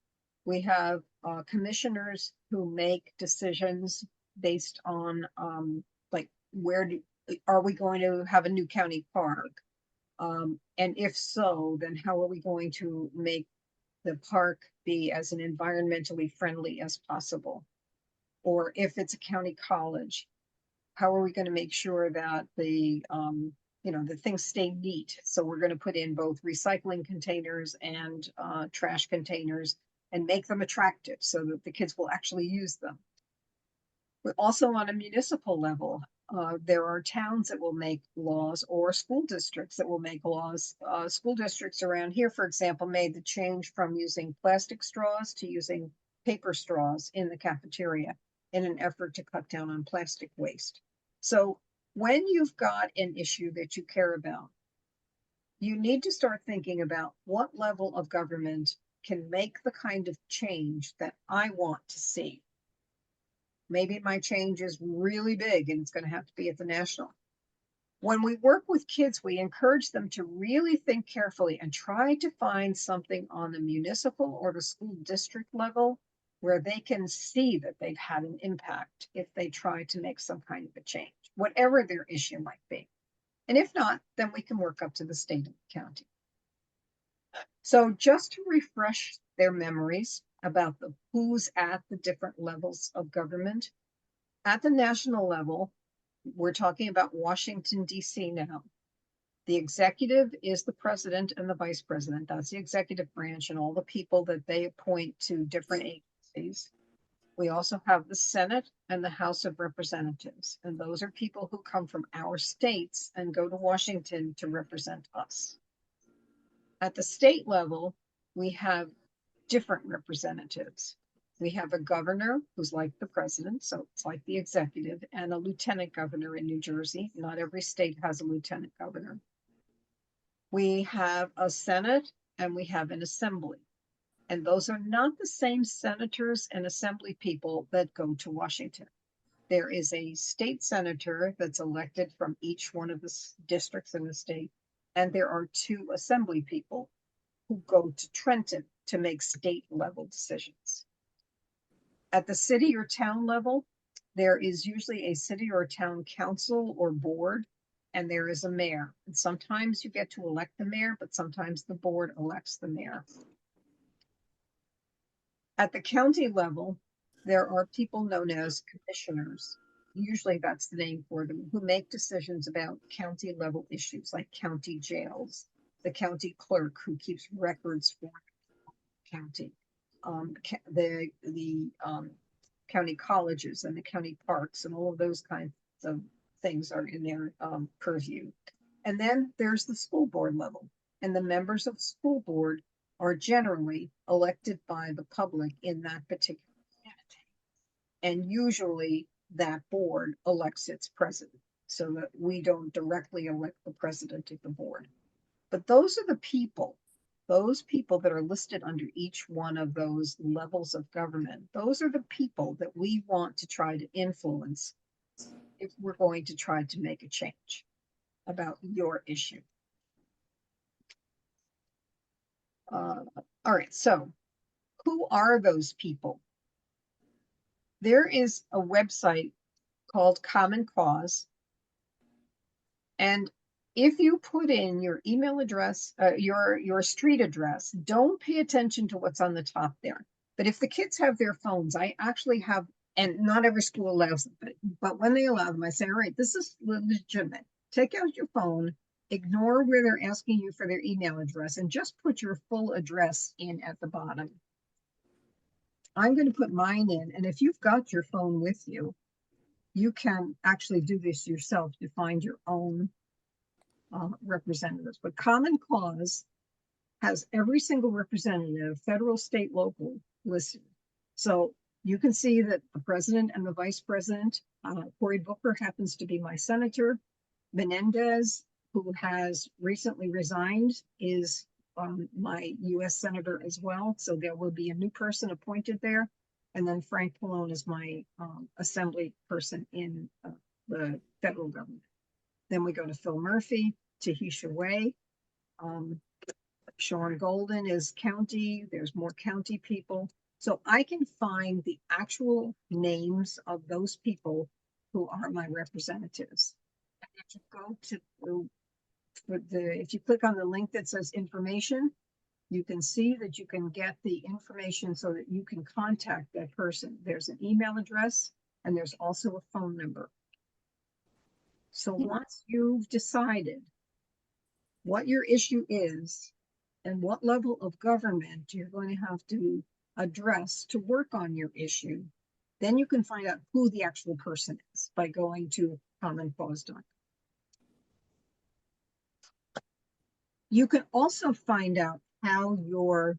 we have commissioners who make decisions based on like are we going to have a new county park? And if so, then how are we going to make the park be as an environmentally friendly as possible? Or if it's a county college, how are we going to make sure that the things stay neat? So we're going to put in both recycling containers and trash containers and make them attractive so that the kids will actually use them. But also on a municipal level, there are towns that will make laws or school districts that will make laws. School districts around here, for example, made the change from using plastic straws to using paper straws in the cafeteria in an effort to cut down on plastic waste. So when you've got an issue that you care about, you need to start thinking about what level of government can make the kind of change that I want to see. Maybe my change is really big and it's going to have to be at the national. When we work with kids, we encourage them to really think carefully and try to find something on the municipal or the school district level where they can see that they've had an impact if they try to make some kind of a change, whatever their issue might be. And if not, then we can work up to the state and the county. So just to refresh their memories about who's at the different levels of government, at the national level, we're talking about Washington, D.C. now. The executive is the president and the vice president. That's the executive branch and all the people that they appoint to different agencies. We also have the Senate and the House of Representatives. And those are people who come from our states and go to Washington to represent us. At the state level, we have different representatives. We have a governor who's like the president, so it's like the executive, and a lieutenant governor in New Jersey. Not every state has a lieutenant governor. We have a Senate and we have an assembly. And those are not the same senators and assembly people that go to Washington. There is a state senator that's elected from each one of the districts in the state. And there are 2 assembly people who go to Trenton to make state level decisions. At the city or town level, there is usually a city or town council or board, and there is a mayor. And sometimes you get to elect the mayor, but sometimes the board elects the mayor. At the county level, there are people known as commissioners. Usually that's the name for them, who make decisions about county level issues like county jails, the county clerk who keeps records for the county, the county colleges and the county parks and all of those kinds of things are in their purview. And then there's the school board level, and the members of the school board are generally elected by the public in that particular community. And usually that board elects its president, so that we don't directly elect the president of the board. But those are the people, those people that are listed under each one of those levels of government. Those are the people that we want to try to influence if we're going to try to make a change about your issue. All right, so who are those people? There is a website called Common Cause. And if you put in your email address, your street address, don't pay attention to what's on the top there. But if the kids have their phones, I actually have, and not every school allows it, but when they allow them, I say, all right, this is legitimate. Take out your phone, ignore where they're asking you for their email address, and just put your full address in at the bottom. I'm going to put mine in, and if you've got your phone with you, you can actually do this yourself to find your own representatives. But Common Cause has every single representative, federal, state, local, listed. So you can see that the president and the vice president, Cory Booker happens to be my senator. Menendez, who has recently resigned, is my U.S. senator as well. So there will be a new person appointed there. And then Frank Pallone is my assembly person in the federal government. Then we go to Phil Murphy, Tahisha Way. Sean Golden is county. There's more county people. So I can find the actual names of those people who are my representatives. And if you go to if you click on the link that says information, you can see that you can get the information so that you can contact that person. There's an email address and there's also a phone number. So once you've decided what your issue is and what level of government you're going to have to address to work on your issue, then you can find out who the actual person is by going to commoncause.com. You can also find out how your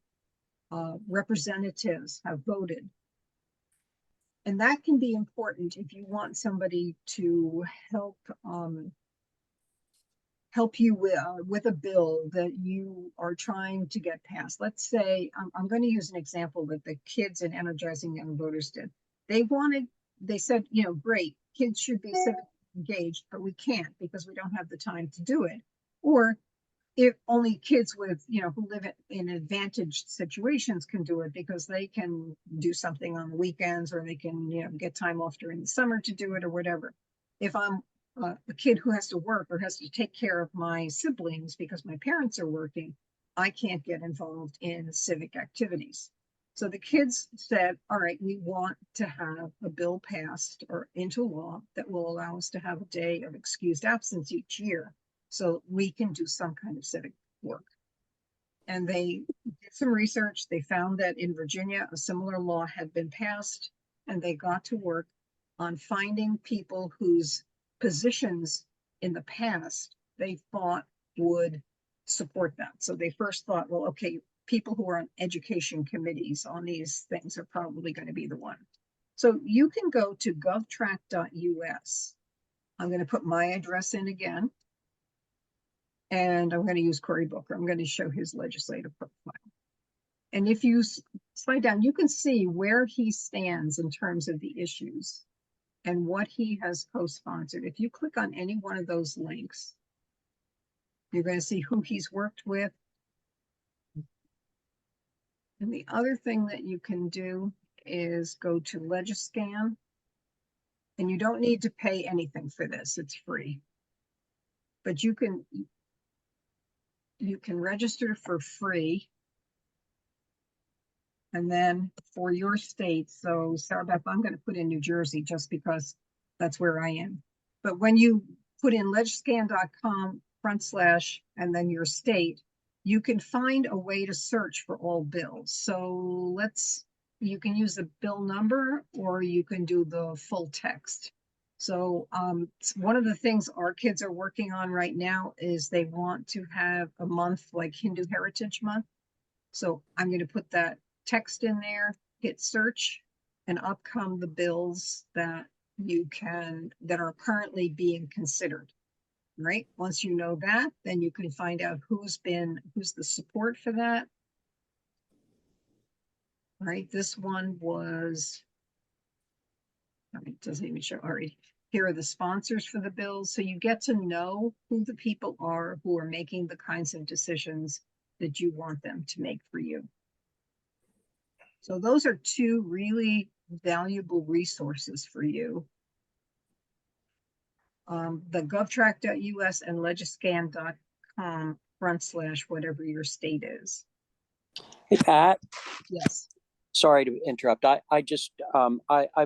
representatives have voted. And that can be important if you want somebody to help you with a bill that you are trying to get passed. Let's say, I'm going to use an example that the kids in Energizing Young Voters did. They said, you know, great, kids should be civically engaged, but we can't because we don't have the time to do it. Or if only kids with, you know, who live in advantaged situations can do it because they can do something on the weekends or they can, you know, get time off during the summer to do it or whatever. If I'm a kid who has to work or has to take care of my siblings because my parents are working, I can't get involved in civic activities. So the kids said, all right, we want to have a bill passed or into law that will allow us to have a day of excused absence each year so we can do some kind of civic work. And they did some research. They found that in Virginia, a similar law had been passed, and they got to work on finding people whose positions in the past they thought would support that. So they first thought, well, okay, people who are on education committees on these things are probably going to be the one. So you can go to govtrack.us. I'm going to put my address in again. And I'm going to use Cory Booker. I'm going to show his legislative profile. And if you slide down, you can see where he stands in terms of the issues and what he has co-sponsored. If you click on any one of those links, you're going to see who he's worked with. And the other thing that you can do is go to Legiscan. And you don't need to pay anything for this. It's free. But you can register for free. And then for your state, so Sarah Beth, I'm going to put in New Jersey just because that's where I am. But when you put in legiscan.com / and then your state, you can find a way to search for all bills. So you can use the bill number or you can do the full text. So one of the things our kids are working on right now is they want to have a month like Hindu Heritage Month. So I'm going to put that text in there, hit search, and up come the bills that are currently being considered. Right? Once you know that, then you can find out who's the support for that. All right, this one was, it doesn't even show. All right, here are the sponsors for the bills. So you get to know who the people are who are making the kinds of decisions that you want them to make for you. So those are two really valuable resources for you. The govtrack.us and legiscan.com / whatever your state is. Hey, Pat. Yes. Sorry to interrupt. I've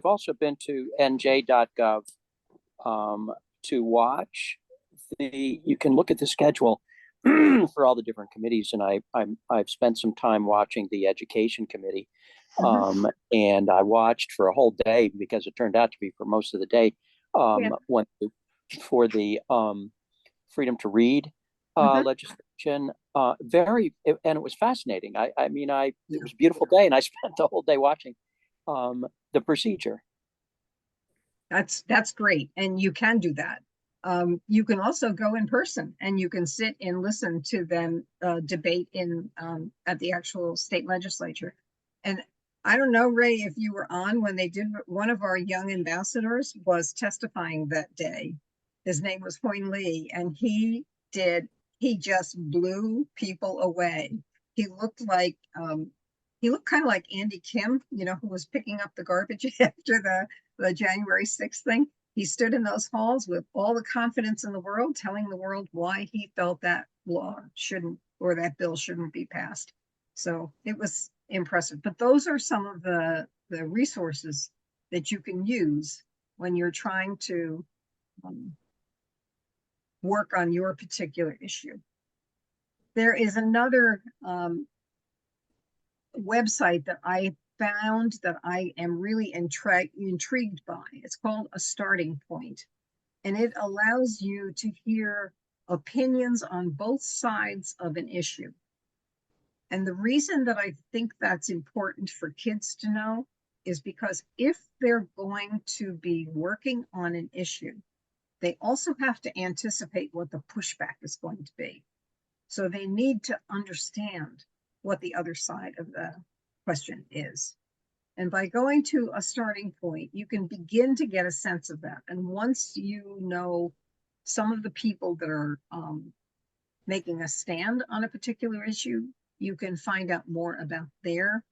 also been to nj.gov to watch you can look at the schedule for all the different committees, and I've spent some time watching the education committee. And I watched for a whole day because it turned out to be for most of the day when for the freedom to read legislation. And it was fascinating. I mean, it was a beautiful day, and I spent the whole day watching the procedure. That's great, and you can do that. You can also go in person, and you can sit and listen to them debate in at the actual state legislature. And I don't know, Ray, if you were on when they did. One of our young ambassadors was testifying that day. His name was Hoyne Lee, and he just blew people away. He looked like he looked kind of like Andy Kim, you know, who was picking up the garbage after the January 6th thing. He stood in those halls with all the confidence in the world, telling the world why he felt that law shouldn't, or that bill shouldn't be passed. So it was impressive. But those are some of the resources that you can use when you're trying to work on your particular issue. There is another website that I found that I am really intrigued by. It's called A Starting Point, and it allows you to hear opinions on both sides of an issue. And the reason that I think that's important for kids to know is because if they're going to be working on an issue, they also have to anticipate what the pushback is going to be. So they need to understand what the other side of the question is. And by going to A Starting Point, you can begin to get a sense of that. And once you know some of the people that are making a stand on a particular issue, you can find out more about their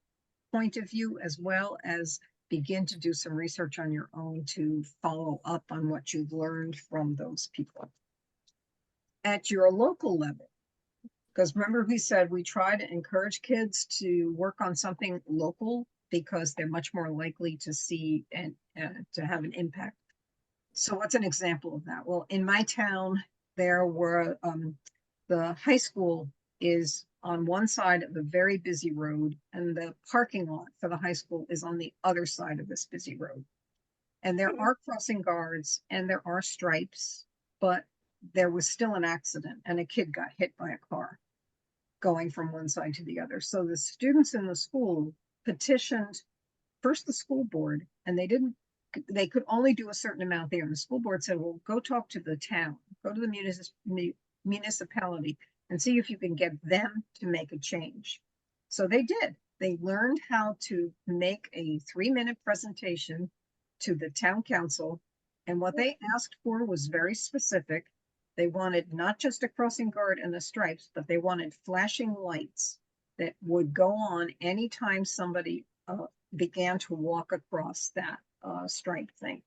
point of view, as well as begin to do some research on your own to follow up on what you've learned from those people. At your local level, because remember we said we try to encourage kids to work on something local because they're much more likely to see and to have an impact. So what's an example of that? Well, in my town, there were the high school is on one side of a very busy road, and the parking lot for the high school is on the other side of this busy road. And there are crossing guards and there are stripes, but there was still an accident and a kid got hit by a car going from one side to the other. So the students in the school petitioned first the school board, and they could only do a certain amount there. And the school board said, well, go talk to the town, go to the municipality and see if you can get them to make a change. So they did. They learned how to make a 3-minute presentation to the town council. And what they asked for was very specific. They wanted not just a crossing guard and the stripes, but they wanted flashing lights that would go on anytime somebody began to walk across that stripe thing.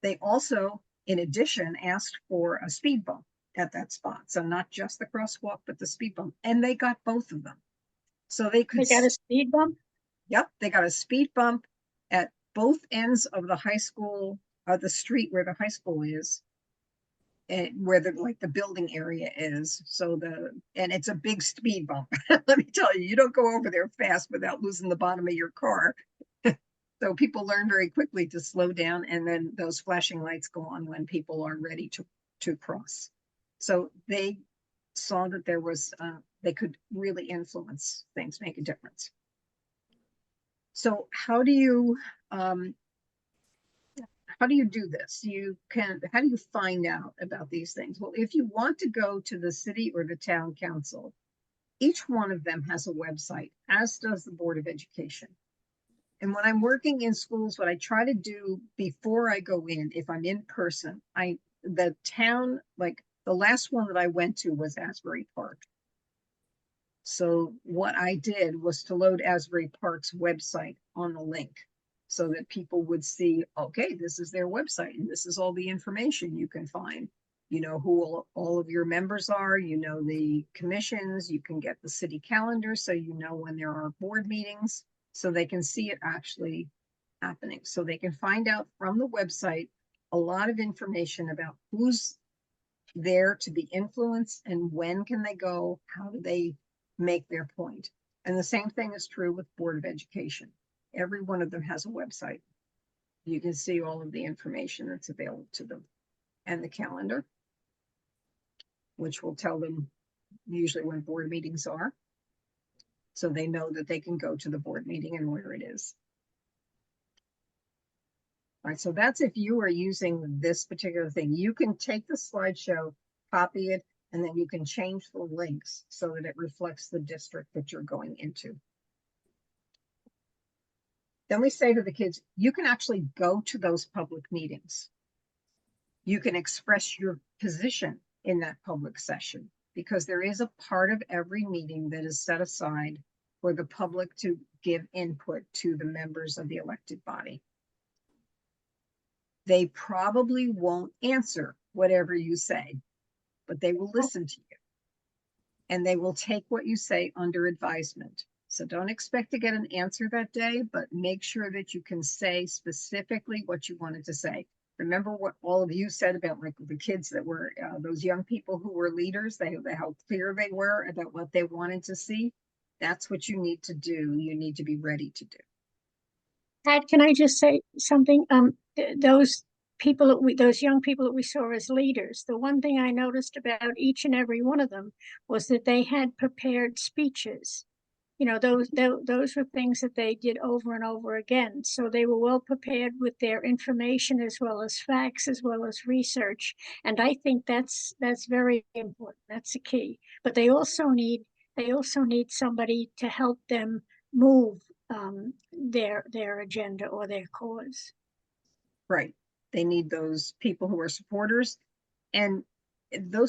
They also, in addition, asked for a speed bump at that spot. So not just the crosswalk, but the speed bump. And they got both of them. So they could— They got a speed bump? Yep, they got a speed bump at both ends of the high school, the street where the high school is, and where the building area is. So and it's a big speed bump. Let me tell you, you don't go over there fast without losing the bottom of your car. So people learn very quickly to slow down, and then those flashing lights go on when people are ready to cross. So they saw that there was, they could really influence things, make a difference. So how do you do this? How do you find out about these things? Well, if you want to go to the city or the town council, each one of them has a website, as does the Board of Education. And when I'm working in schools, what I try to do before I go in, if I'm in person, the town, like the last one that I went to was Asbury Park. So what I did was to load Asbury Park's website on the link so that people would see, okay, this is their website and this is all the information you can find. You know who all of your members are, you know the commissions, you can get the city calendar so you know when there are board meetings, so they can see it actually happening. So they can find out from the website a lot of information about who's there to be influenced and when can they go, how do they make their point. And the same thing is true with Board of Education. Every one of them has a website. You can see all of the information that's available to them, and the calendar, which will tell them usually when board meetings are, so they know that they can go to the board meeting and where it is. All right, so that's if you are using this particular thing. You can take the slideshow, copy it, and then you can change the links so that it reflects the district that you're going into. Then we say to the kids, you can actually go to those public meetings. You can express your position in that public session, because there is a part of every meeting that is set aside for the public to give input to the members of the elected body. They probably won't answer whatever you say, but they will listen to you. And they will take what you say under advisement. So don't expect to get an answer that day, but make sure that you can say specifically what you wanted to say. Remember what all of you said about like the kids that were, those young people who were leaders, how clear they were about what they wanted to see. That's what you need to do. You need to be ready to do. Pat, can I just say something? Those people those young people that we saw as leaders, the one thing I noticed about each and every one of them was that they had prepared speeches. You know, those were things that they did over and over again. So they were well prepared with their information as well as facts, as well as research. And I think that's very important. That's the key. But they also need somebody to help them move their agenda or their cause. Right. They need those people who are supporters, and the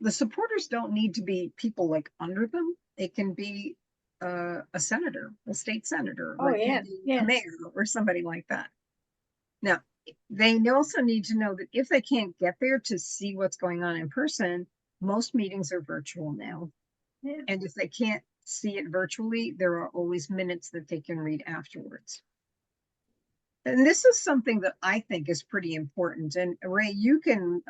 supporters don't need to be people like under them. It can be a senator, a state senator, or a mayor, or somebody like that. Now, they also need to know that if they can't get there to see what's going on in person, most meetings are virtual now. Yeah. And if they can't see it virtually, there are always minutes that they can read afterwards. And this is something that I think is pretty important. And Ray, you can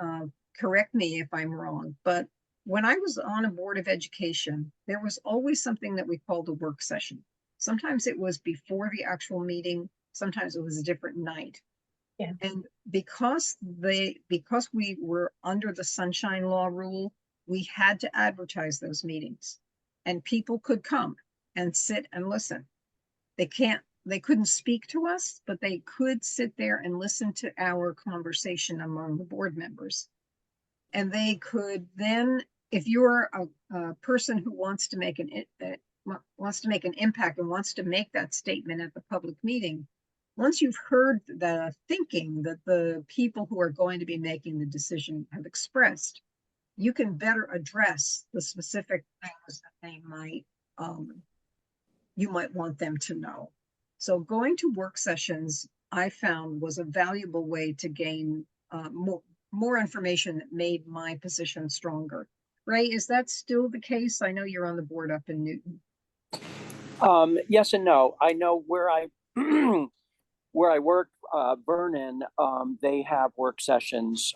correct me if I'm wrong, but when I was on a board of education, there was always something that we called a work session. Sometimes it was before the actual meeting, sometimes it was a different night. Yeah. And because we were under the sunshine law rule, we had to advertise those meetings, and people could come and sit and listen. They couldn't speak to us, but they could sit there and listen to our conversation among the board members. And they could then, if you're a person who wants to make an impact and wants to make that statement at the public meeting, once you've heard the thinking that the people who are going to be making the decision have expressed, you can better address the specific things that they might, you might want them to know. So going to work sessions, I found, was a valuable way to gain more information that made my position stronger. Ray, is that still the case? I know you're on the board up in Newton. Yes and no. I know where I where I work, Vernon, they have work sessions.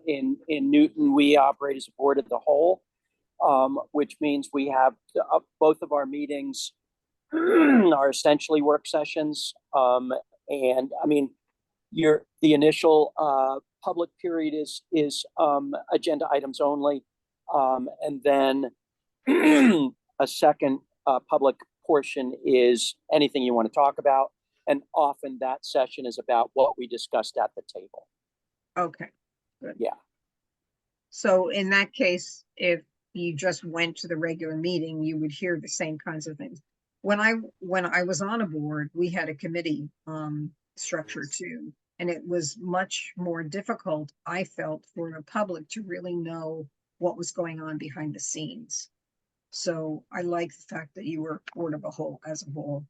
In Newton, we operate as a board of the whole, which means we have both of our meetings are essentially work sessions. And I mean, the initial public period is agenda items only, and then a second public portion is anything you want to talk about. And often that session is about what we discussed at the table. Okay, good. Yeah. So in that case, if you just went to the regular meeting, you would hear the same kinds of things. When I was on a board, we had a committee structure too, and it was much more difficult, I felt, for the public to really know what was going on behind the scenes. So I like the fact that you were board of a whole as a whole.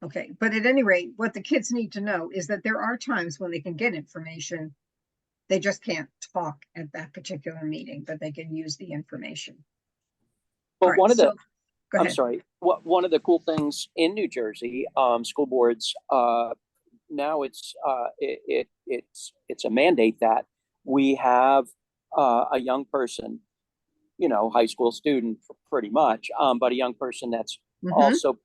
Okay, but at any rate, what the kids need to know is that there are times when they can get information. They just can't talk at that particular meeting, but they can use the information. But one of the, I'm sorry, one of the cool things in New Jersey, school boards, now it's a mandate that we have a young person, you know, high school student pretty much, but a young person that's also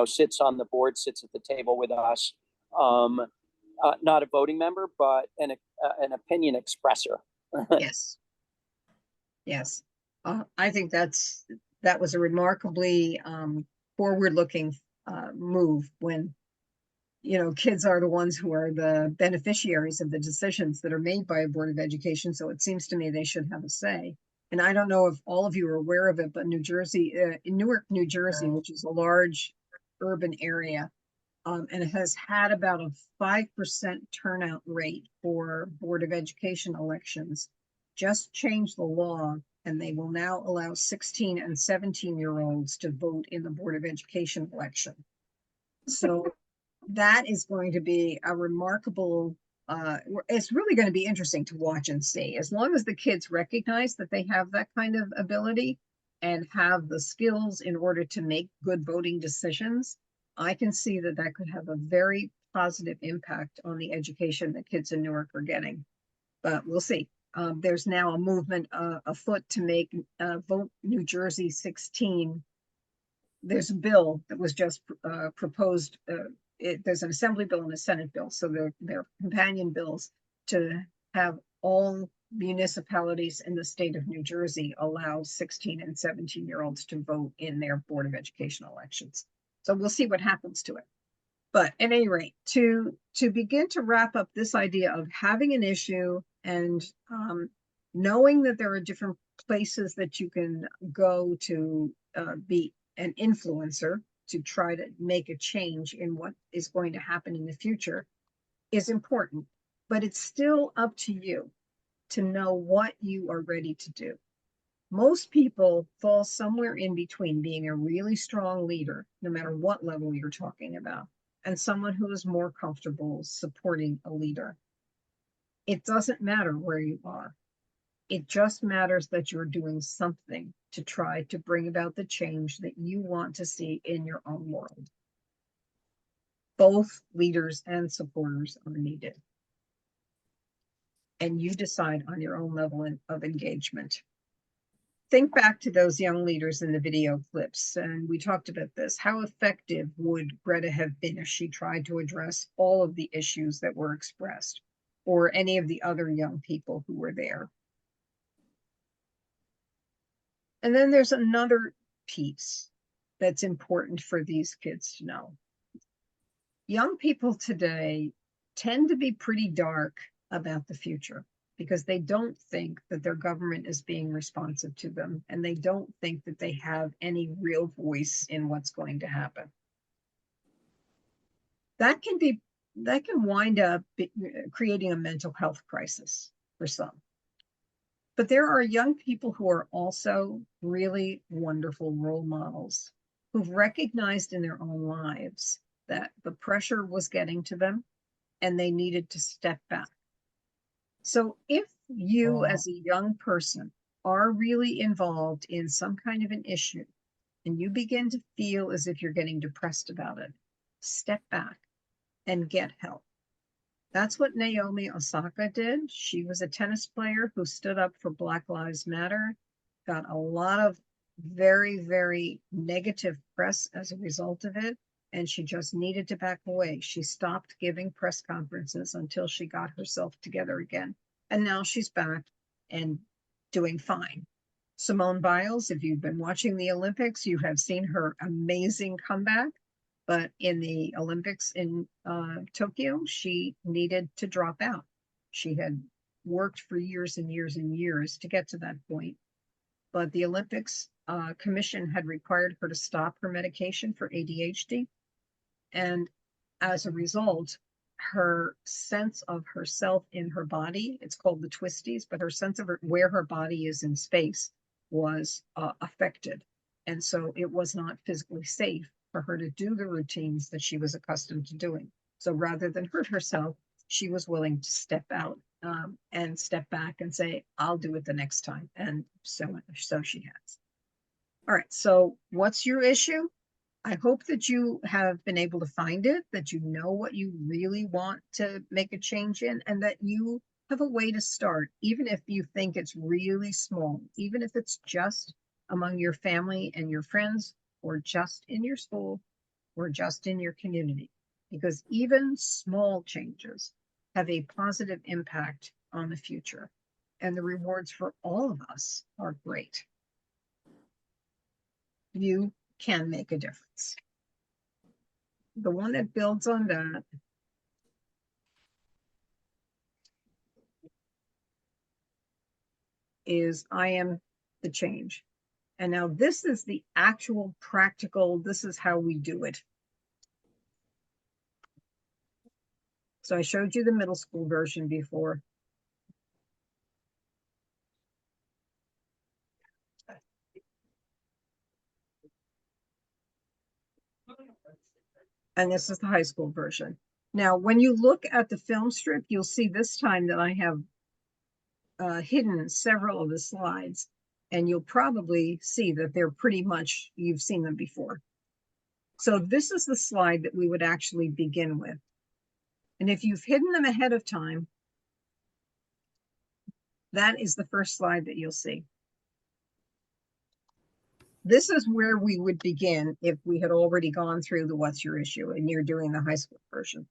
sits on the board, sits at the table with us. Not a voting member, but an opinion expresser. Yes. Yes. I think that was a remarkably forward-looking move when, kids are the ones who are the beneficiaries of the decisions that are made by a Board of Education. So it seems to me they should have a say. And I don't know if all of you are aware of it, but New Jersey, in Newark, New Jersey, which is a large urban area, and it has had about a 5% turnout rate for Board of Education elections, just changed the law, and they will now allow 16 and 17-year-olds to vote in the Board of Education election. So that is going to be a remarkable, it's really going to be interesting to watch and see. As long as the kids recognize that they have that kind of ability and have the skills in order to make good voting decisions, I can see that could have a very positive impact on the education that kids in Newark are getting. But we'll see. There's now a movement afoot to make Vote New Jersey 16. There's a bill that was just proposed. There's an Assembly bill and a Senate bill. So they're companion bills to have all municipalities in the state of New Jersey allow 16 and 17-year-olds to vote in their Board of Education elections. So we'll see what happens to it. But at any rate, to begin to wrap up this idea of having an issue and knowing that there are different places that you can go to be an influencer to try to make a change in what is going to happen in the future is important. But it's still up to you to know what you are ready to do. Most people fall somewhere in between being a really strong leader, no matter what level you're talking about, and someone who is more comfortable supporting a leader. It doesn't matter where you are. It just matters that you're doing something to try to bring about the change that you want to see in your own world. Both leaders and supporters are needed. And you decide on your own level of engagement. Think back to those young leaders in the video clips, and we talked about this. How effective would Greta have been if she tried to address all of the issues that were expressed, or any of the other young people who were there? And then there's another piece that's important for these kids to know. Young people today tend to be pretty dark about the future because they don't think that their government is being responsive to them, and they don't think that they have any real voice in what's going to happen. That can wind up creating a mental health crisis for some. But there are young people who are also really wonderful role models who've recognized in their own lives that the pressure was getting to them and they needed to step back. So if you as a young person are really involved in some kind of an issue and you begin to feel as if you're getting depressed about it, step back and get help. That's what Naomi Osaka did. She was a tennis player who stood up for Black Lives Matter, got a lot of very, very negative press as a result of it, and she just needed to back away. She stopped giving press conferences until she got herself together again. And now she's back and doing fine. Simone Biles, if you've been watching the Olympics, you have seen her amazing comeback. But in the Olympics in Tokyo, she needed to drop out. She had worked for years and years and years to get to that point. But the Olympics Commission had required her to stop her medication for ADHD. And as a result, her sense of herself in her body, it's called the twisties, but her sense of where her body is in space was affected. And so it was not physically safe for her to do the routines that she was accustomed to doing. So rather than hurt herself, she was willing to step out and step back and say, I'll do it the next time. And so she has. All right, so what's your issue? I hope that you have been able to find it, that you know what you really want to make a change in, and that you have a way to start, even if you think it's really small, even if it's just among your family and your friends, or just in your school or just in your community, because even small changes have a positive impact on the future, and the rewards for all of us are great. You can make a difference. The one that builds on that is I am the change. And now this is the actual practical, this is how we do it. So I showed you the middle school version before. And this is the high school version. Now, when you look at the film strip, you'll see this time that I have hidden several of the slides, and you'll probably see that they're pretty much, you've seen them before. So this is the slide that we would actually begin with. And if you've hidden them ahead of time, that is the first slide that you'll see. This is where we would begin if we had already gone through the what's your issue and you're doing the high school version.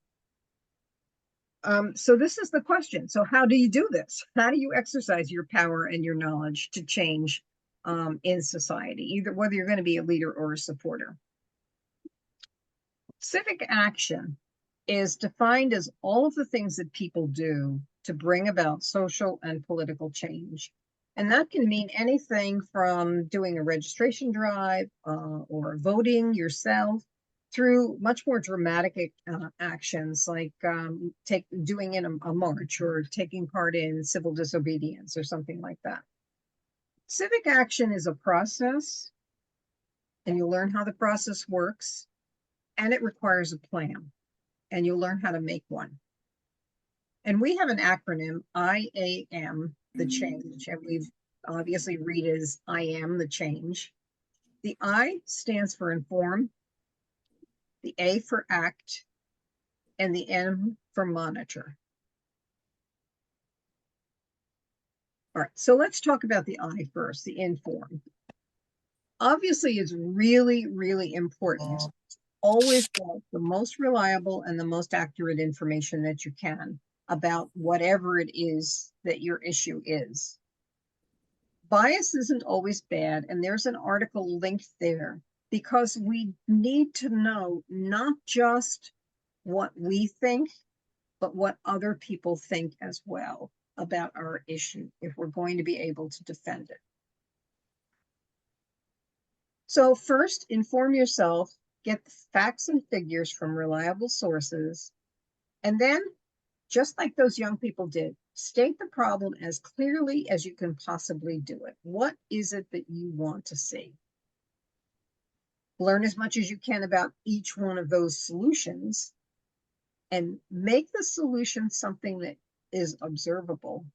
So this is the question. So how do you do this? How do you exercise your power and your knowledge to change in society, either whether you're going to be a leader or a supporter? Civic action is defined as all of the things that people do to bring about social and political change. And that can mean anything from doing a registration drive or voting yourself, through much more dramatic actions like doing in a march or taking part in civil disobedience or something like that. Civic action is a process, and you'll learn how the process works, and it requires a plan, and you'll learn how to make one. And we have an acronym, IAM, the change, and we've obviously read it as I am the change. The I stands for inform, the A for act, and the M for monitor. All right, so let's talk about the I first, the inform. Obviously, it's really, really important to always get the most reliable and the most accurate information that you can about whatever it is that your issue is. Bias isn't always bad, and there's an article linked there, because we need to know not just what we think, but what other people think as well about our issue, if we're going to be able to defend it. So first, inform yourself, get the facts and figures from reliable sources, and then, just like those young people did, state the problem as clearly as you can possibly do it. What is it that you want to see? Learn as much as you can about each one of those solutions, and make the solution something that is observable.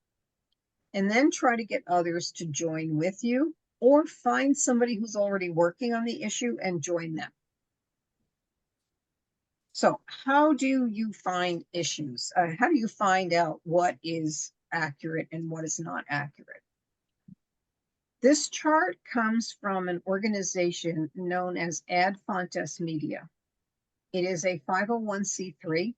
And then try to get others to join with you, or find somebody who's already working on the issue and join them. So how do you find issues? How do you find out what is accurate and what is not accurate? This chart comes from an organization known as Ad Fontes Media. It is a 501c3,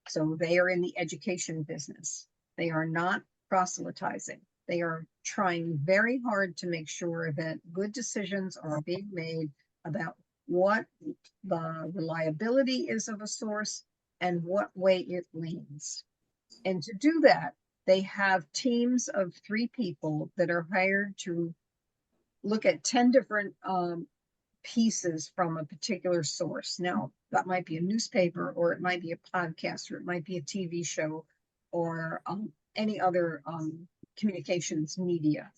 so they are in the education business. They are not proselytizing. They are trying very hard to make sure that good decisions are being made about what the reliability is of a source and what way it leans. And to do that, they have teams of 3 people that are hired to look at 10 different pieces from a particular source. Now, that might be a newspaper, or it might be a podcast, or it might be a TV show, or any other communications media.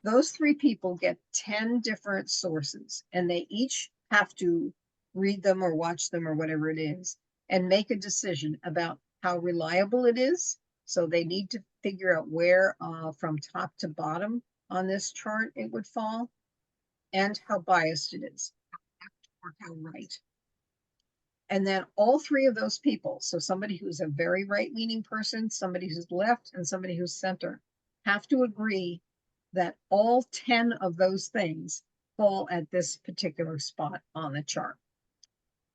Those 3 people get 10 different sources, and they each have to read them or watch them or whatever it is, and make a decision about how reliable it is. So they need to figure out where from top to bottom on this chart it would fall, and how biased it is, or how right. And then all 3 of those people, so somebody who's a very right-leaning person, somebody who's left, and somebody who's center, have to agree that all 10 of those things are true. And all 10 of those things fall at this particular spot on the chart.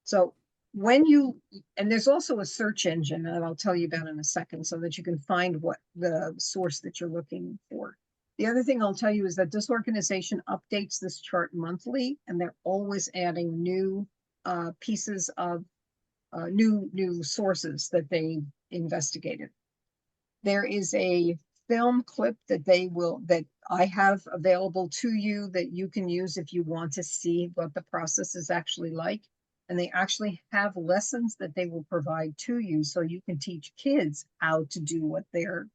So when you, and there's also a search engine that I'll tell you about in a second so that you can find what the source that you're looking for. The other thing I'll tell you is that this organization updates this chart monthly, and they're always adding new pieces of new sources that they investigated. There is a film clip that that I have available to you that you can use if you want to see what the process is actually like. And they actually have lessons that they will provide to you so you can teach kids how to do what their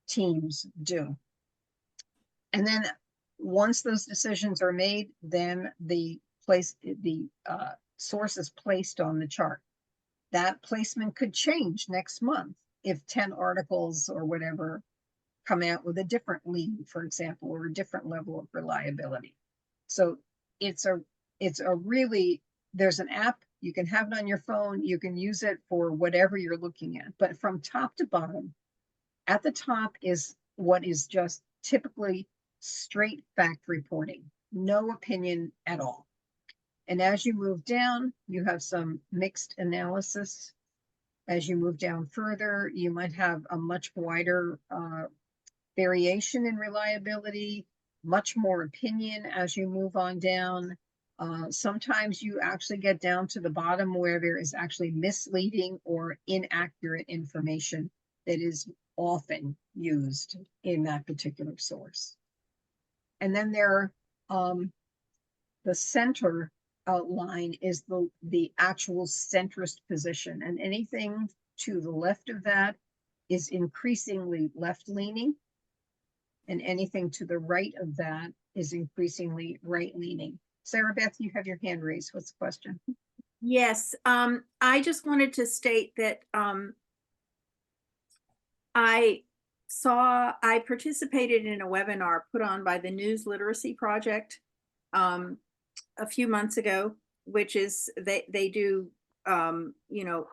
teams do. And then once those decisions are made, then the source is placed on the chart. That placement could change next month if 10 articles or whatever come out with a different lead, for example, or a different level of reliability. So it's a really, there's an app, you can have it on your phone, you can use it for whatever you're looking at, but from top to bottom, at the top is what is just typically straight fact reporting, no opinion at all. And as you move down, you have some mixed analysis. As you move down further, you might have a much wider variation in reliability, much more opinion as you move on down. Sometimes you actually get down to the bottom where there is actually misleading or inaccurate information that is often used in that particular source. And then there, the center line is the actual centrist position, and anything to the left of that is increasingly left-leaning, and anything to the right of that is increasingly right-leaning. Sarah Beth, you have your hand raised. What's the question? Yes, I just wanted to state that I participated in a webinar put on by the News Literacy Project a few months ago, which is they do, you know,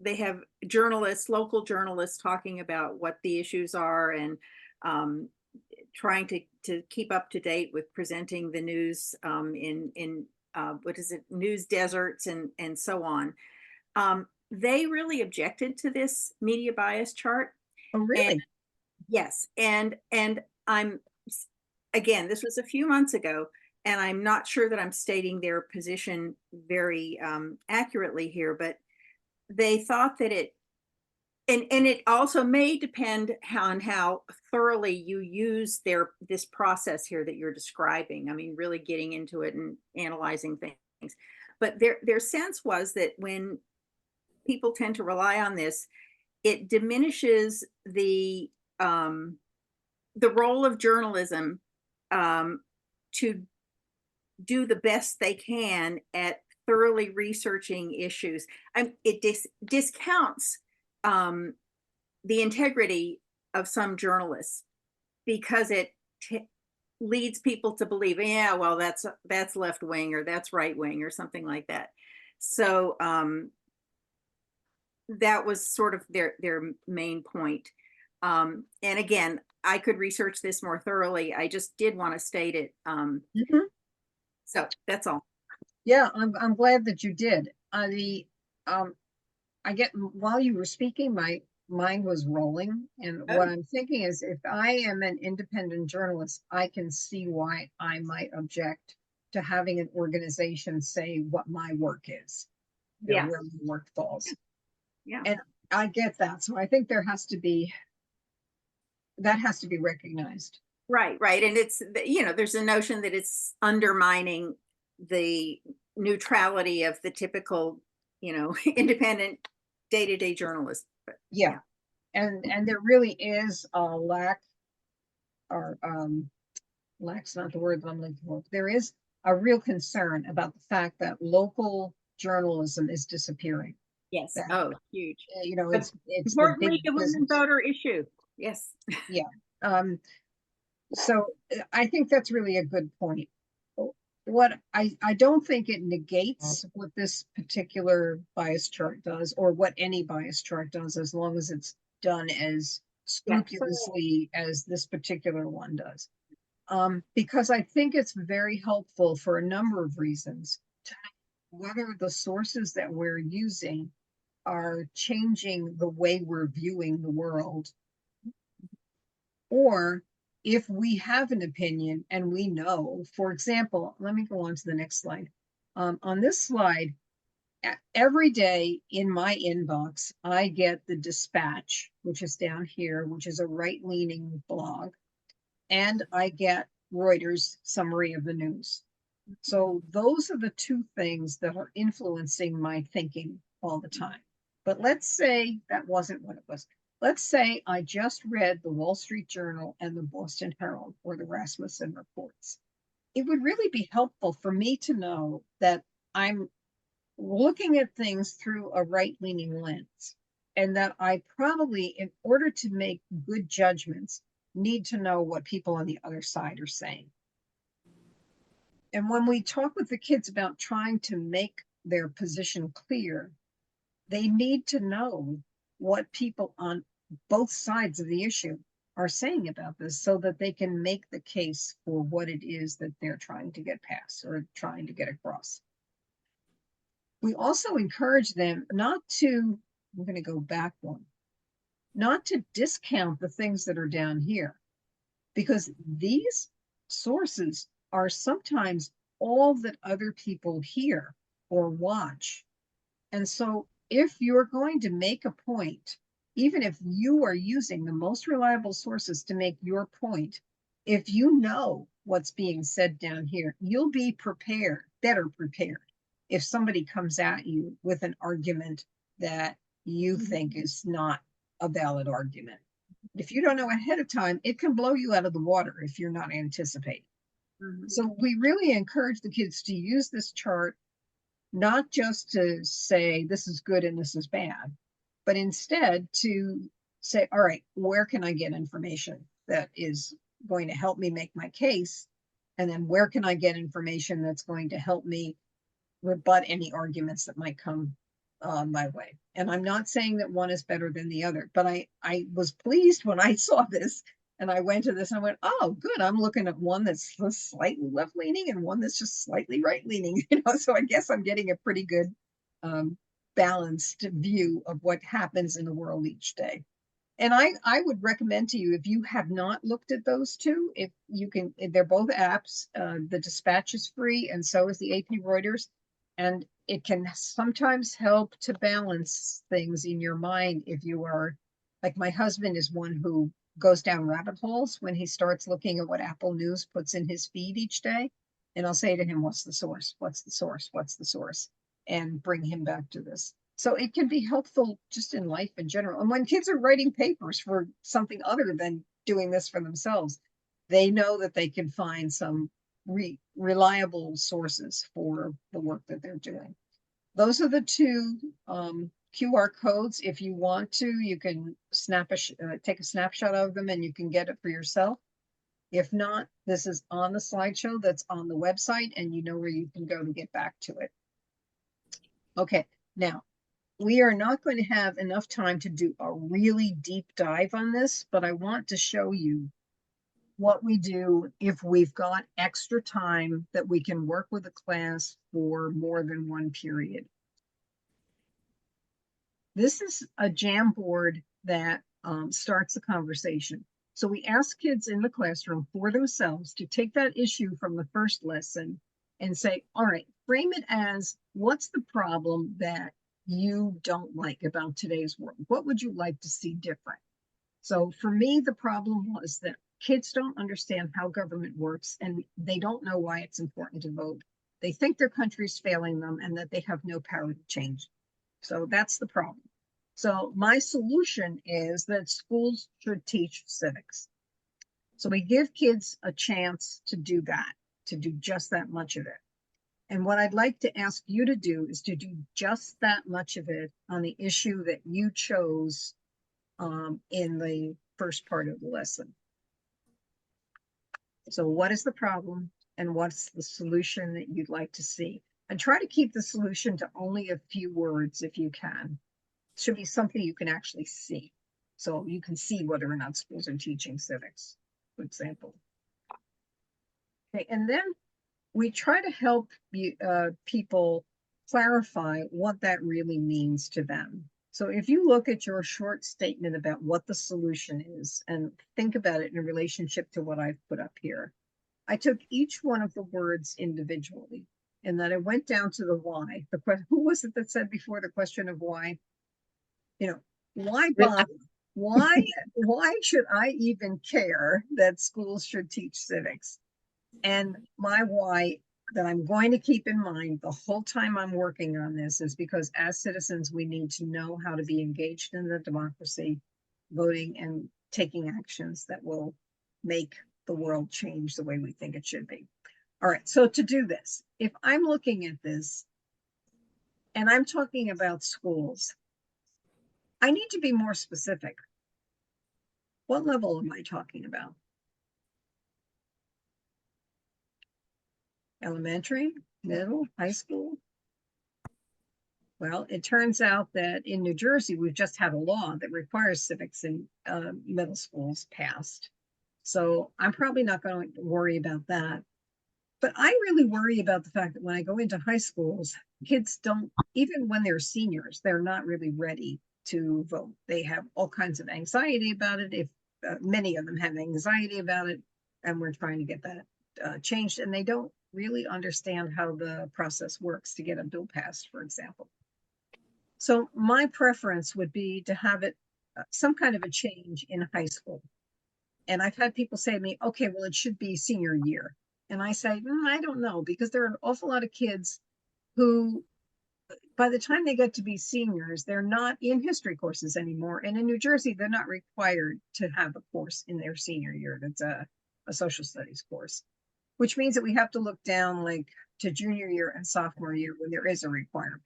they have journalists, local journalists talking about what the issues are and trying to keep up to date with presenting the news in what is it, news deserts and so on. They really objected to this media bias chart. Oh, really? And, yes, and I'm, again, this was a few months ago, and I'm not sure that I'm stating their position very accurately here, but they thought that it, and it also may depend on how thoroughly you use this process here that you're describing. I mean, really getting into it and analyzing things. But their sense was that when people tend to rely on this, it diminishes the role of journalism to do the best they can at thoroughly researching issues. It discounts the integrity of some journalists because it leads people to believe, yeah, well, that's left wing or that's right wing or something like that. So that was sort of their main point. And again, I could research this more thoroughly. I just did want to state it. So that's all. Yeah, I'm glad that you did. I get, while you were speaking, my mind was rolling, and what I'm thinking is, if I am an independent journalist, I can see why I might object to having an organization say what my work is, you know, where my work falls. Yeah, and I get that. So I think that has to be recognized. Right, and it's, you know, there's a notion that it's undermining the neutrality of the typical, you know, independent day-to-day journalist. But, yeah. And there really is a lack, or lack's not the word that I'm looking for. There is a real concern about the fact that local journalism is disappearing. Yes. That, huge. You know, it's important League of Women Voter issue. Yes. Yeah. So I think that's really a good point. What I don't think it negates what this particular bias chart does, or what any bias chart does, as long as it's done as scrupulously as this particular one does. Because I think it's very helpful for a number of reasons to know whether the sources that we're using are changing the way we're viewing the world, or if we have an opinion and we know, for example, let me go on to the next slide. On this slide, every day in my inbox, I get the Dispatch, which is down here, which is a right-leaning blog, and I get Reuters summary of the news. So those are the two things that are influencing my thinking all the time. But let's say that wasn't what it was. Let's say I just read the Wall Street Journal and the Boston Herald or the Rasmussen reports. It would really be helpful for me to know that I'm looking at things through a right-leaning lens, and that I probably, in order to make good judgments, need to know what people on the other side are saying. And when we talk with the kids about trying to make their position clear, they need to know what people on both sides of the issue are saying about this so that they can make the case for what it is that they're trying to get past or trying to get across. We also encourage them not to, I'm going to go back one, not to discount the things that are down here, because these sources are sometimes all that other people hear or watch. And so if you're going to make a point, even if you are using the most reliable sources to make your point, if you know what's being said down here, you'll be prepared, better prepared, if somebody comes at you with an argument that you think is not a valid argument. If you don't know ahead of time, it can blow you out of the water if you're not anticipating. So we really encourage the kids to use this chart, not just to say this is good and this is bad, but instead to say, all right, where can I get information that is going to help me make my case? And then where can I get information that's going to help me rebut any arguments that might come my way? And I'm not saying that one is better than the other, but I was pleased when I saw this and I went to this and I went, oh, good. I'm looking at one that's slightly left leaning and one that's just slightly right leaning, so I guess I'm getting a pretty good balanced view of what happens in the world each day. And I would recommend to you, if you have not looked at those two, if you can, they're both apps. The Dispatch is free and so is the AP Reuters. And it can sometimes help to balance things in your mind if you are, like my husband is one who goes down rabbit holes when he starts looking at what Apple News puts in his feed each day. And I'll say to him, what's the source? What's the source? What's the source? And bring him back to this. So it can be helpful just in life in general. And when kids are writing papers for something other than doing this for themselves, they know that they can find some reliable sources for the work that they're doing. Those are the two QR codes. If you want to, you can take a snapshot of them and you can get it for yourself. If not, this is on the slideshow that's on the website and you know where you can go to get back to it. Okay, now we are not going to have enough time to do a really deep dive on this, but I want to show you what we do if we've got extra time that we can work with a class for more than one period. This is a Jamboard that starts a conversation. So we ask kids in the classroom for themselves to take that issue from the first lesson and say, all right, frame it as, what's the problem that you don't like about today's world? What would you like to see different? So for me, the problem was that kids don't understand how government works and they don't know why it's important to vote. They think their country's failing them and that they have no power to change. So that's the problem. So my solution is that schools should teach civics. So we give kids a chance to do that, to do just that much of it. And what I'd like to ask you to do is to do just that much of it on the issue that you chose in the first part of the lesson. So what is the problem and what's the solution that you'd like to see? And try to keep the solution to only a few words if you can. It should be something you can actually see. So you can see whether or not schools are teaching civics, for example. Okay, and then we try to help you, people clarify what that really means to them. So if you look at your short statement about what the solution is and think about it in relationship to what I've put up here, I took each one of the words individually and then I went down to the why. The question, who was it that said before the question of why? You know, why bother? Why should I even care that schools should teach civics? And my why that I'm going to keep in mind the whole time I'm working on this is because as citizens, we need to know how to be engaged in the democracy, voting and taking actions that will make the world change the way we think it should be. All right, so to do this, if I'm looking at this and I'm talking about schools, I need to be more specific. What level am I talking about? Elementary, middle, high school? Well, it turns out that in New Jersey, we've just had a law that requires civics in middle schools passed. So I'm probably not going to worry about that. But I really worry about the fact that when I go into high schools, kids don't, even when they're seniors, they're not really ready to vote. They have all kinds of anxiety about it. If many of them have anxiety about it, and we're trying to get that changed, and they don't really understand how the process works to get a bill passed, for example. So my preference would be to have it some kind of a change in high school. And I've had people say to me, okay, well, it should be senior year. And I say, I don't know, because there are an awful lot of kids who, by the time they get to be seniors, they're not in history courses anymore. And in New Jersey, they're not required to have a course in their senior year that's a social studies course, which means that we have to look down like to junior year and sophomore year when there is a requirement.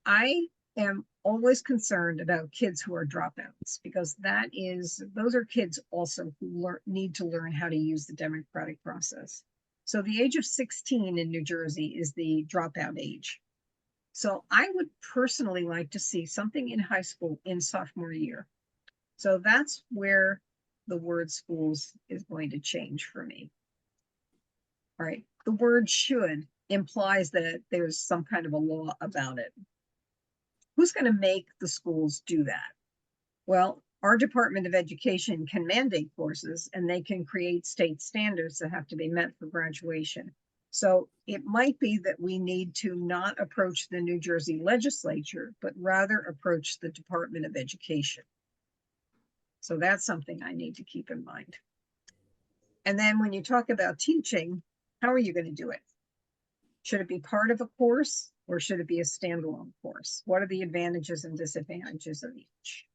I am always concerned about kids who are dropouts because those are kids also who need to learn how to use the democratic process. So the age of 16 in New Jersey is the dropout age. So I would personally like to see something in high school in sophomore year. So that's where the word schools is going to change for me. All right, the word should implies that there's some kind of a law about it. Who's going to make the schools do that? Well, our Department of Education can mandate courses and they can create state standards that have to be met for graduation. So it might be that we need to not approach the New Jersey legislature, but rather approach the Department of Education. So that's something I need to keep in mind. And then when you talk about teaching, how are you going to do it? Should it be part of a course or should it be a standalone course? What are the advantages and disadvantages of each?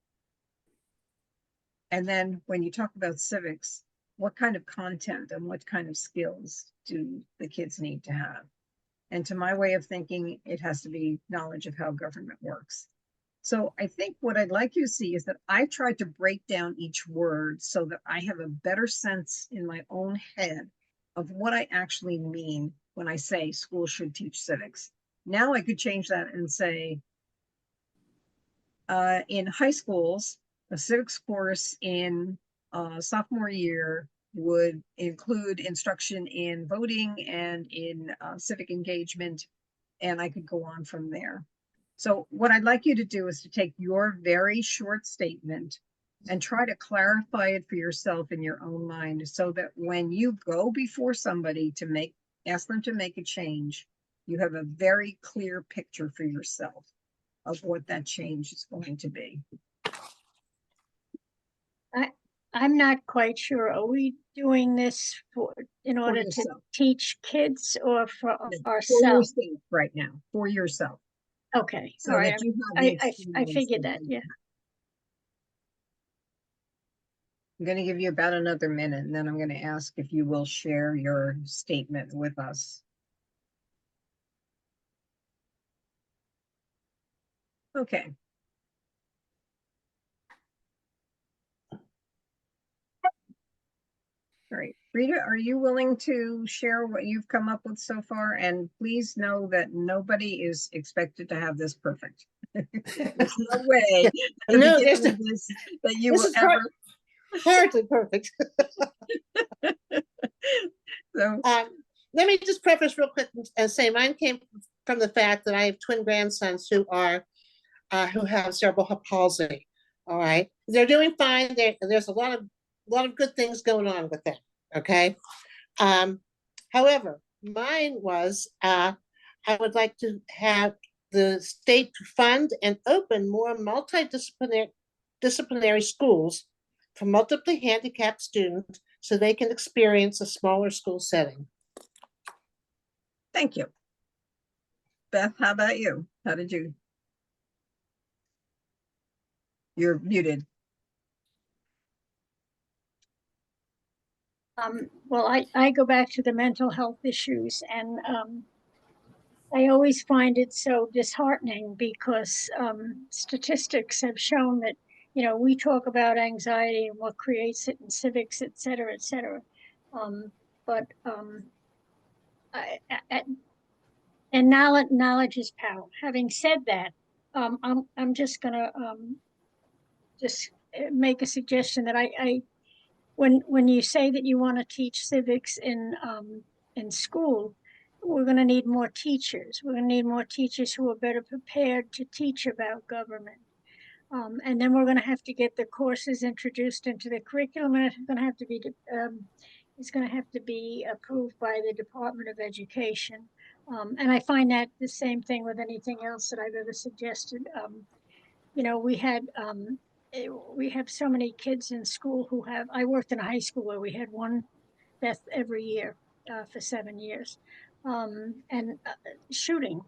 And then when you talk about civics, what kind of content and what kind of skills do the kids need to have? And to my way of thinking, it has to be knowledge of how government works. So I think what I'd like you to see is that I tried to break down each word so that I have a better sense in my own head of what I actually mean when I say schools should teach civics. Now I could change that and say, in high schools, a civics course in sophomore year would include instruction in voting and in civic engagement, and I could go on from there. So what I'd like you to do is to take your very short statement and try to clarify it for yourself in your own mind so that when you go before somebody to ask them to make a change, you have a very clear picture for yourself of what that change is going to be. I'm not quite sure. Are we doing this in order to teach kids or for ourselves? For yourself right now, for yourself. Okay, so all right. that you have I figured that, yeah. I'm going to give you about another minute, and then I'm going to ask if you will share your statement with us. Okay. All right, Rita, are you willing to share what you've come up with so far? And please know that nobody is expected to have this perfect. There's no way No, that you will ever hardly perfect. So, let me just preface real quick and say mine came from the fact that I have twin grandsons who have cerebral palsy. All right, they're doing fine. There's a lot of good things going on with them. Okay, however, mine was I would like to have the state to fund and open more disciplinary schools for multiply handicapped students so they can experience a smaller school setting. thank you. Beth, how about you? How did you? You're muted. Well, I go back to the mental health issues, and I always find it so disheartening because statistics have shown that, we talk about anxiety and what creates it in civics, et cetera, et cetera. But and knowledge is power. Having said that, I'm just gonna just make a suggestion that when you say that you want to teach civics in school, we're going to need more teachers. We're going to need more teachers who are better prepared to teach about government. And then we're going to have to get the courses introduced into the curriculum, and it's going to have to be approved by the Department of Education. And I find that the same thing with anything else that I've ever suggested. We have so many kids in school I worked in a high school where we had one death every year for 7 years. And shooting,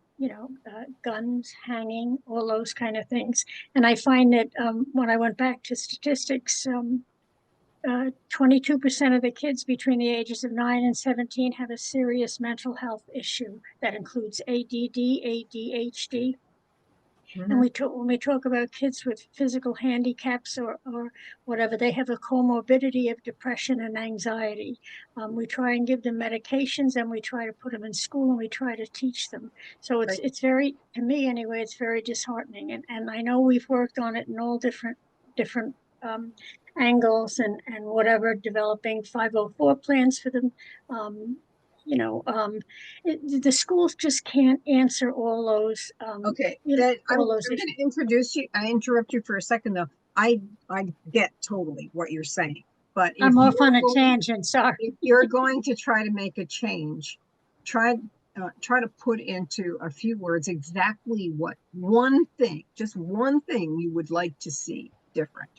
guns, hanging, all those kind of things. And I find that when I went back to statistics, 22% of the kids between the ages of 9 and 17 have a serious mental health issue that includes ADD, ADHD. And when we talk about kids with physical handicaps or whatever, they have a comorbidity of depression and anxiety. We try and give them medications, and we try to put them in school, and we try to teach them. So it's very, to me anyway, it's very disheartening. And I know we've worked on it in all different angles and whatever, developing 504 plans for them. The schools just can't answer all those. Okay, I'm going to introduce you. I interrupt you for a second though. I get totally what you're saying, but I'm off on a tangent. Sorry. If you're going to try to make a change, try to put into a few words exactly what just one thing you would like to see different.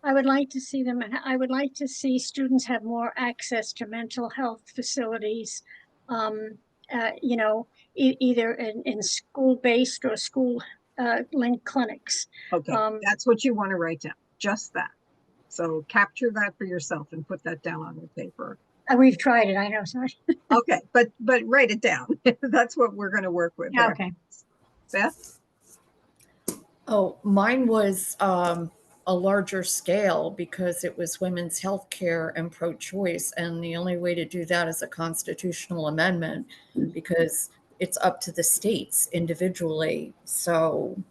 I would like to see students have more access to mental health facilities, either in school-based or school-linked clinics. Okay, that's what you want to write down, just that. So capture that for yourself and put that down on the paper. We've tried it, I know, sorry. Okay, but write it down. That's what we're going to work with. Okay. Beth? Oh, mine was a larger scale because it was women's health care and pro-choice. And the only way to do that is a constitutional amendment because it's up to the states individually. So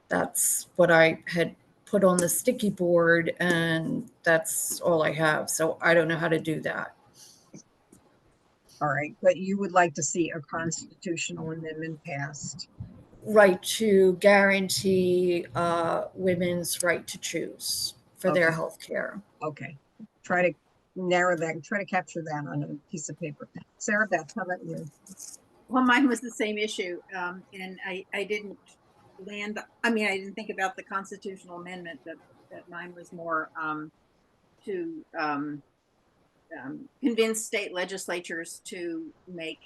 that's what I had put on the sticky board, and that's all I have. So I don't know how to do that. All right, but you would like to see a constitutional amendment passed. Right, to guarantee women's right to choose for their health care. Okay, try to narrow that, try to capture that on a piece of paper. Sarah Beth, how about you? Well, mine was the same issue, and I didn't land. I mean, I didn't think about the constitutional amendment. That mine was more to convince state legislatures to make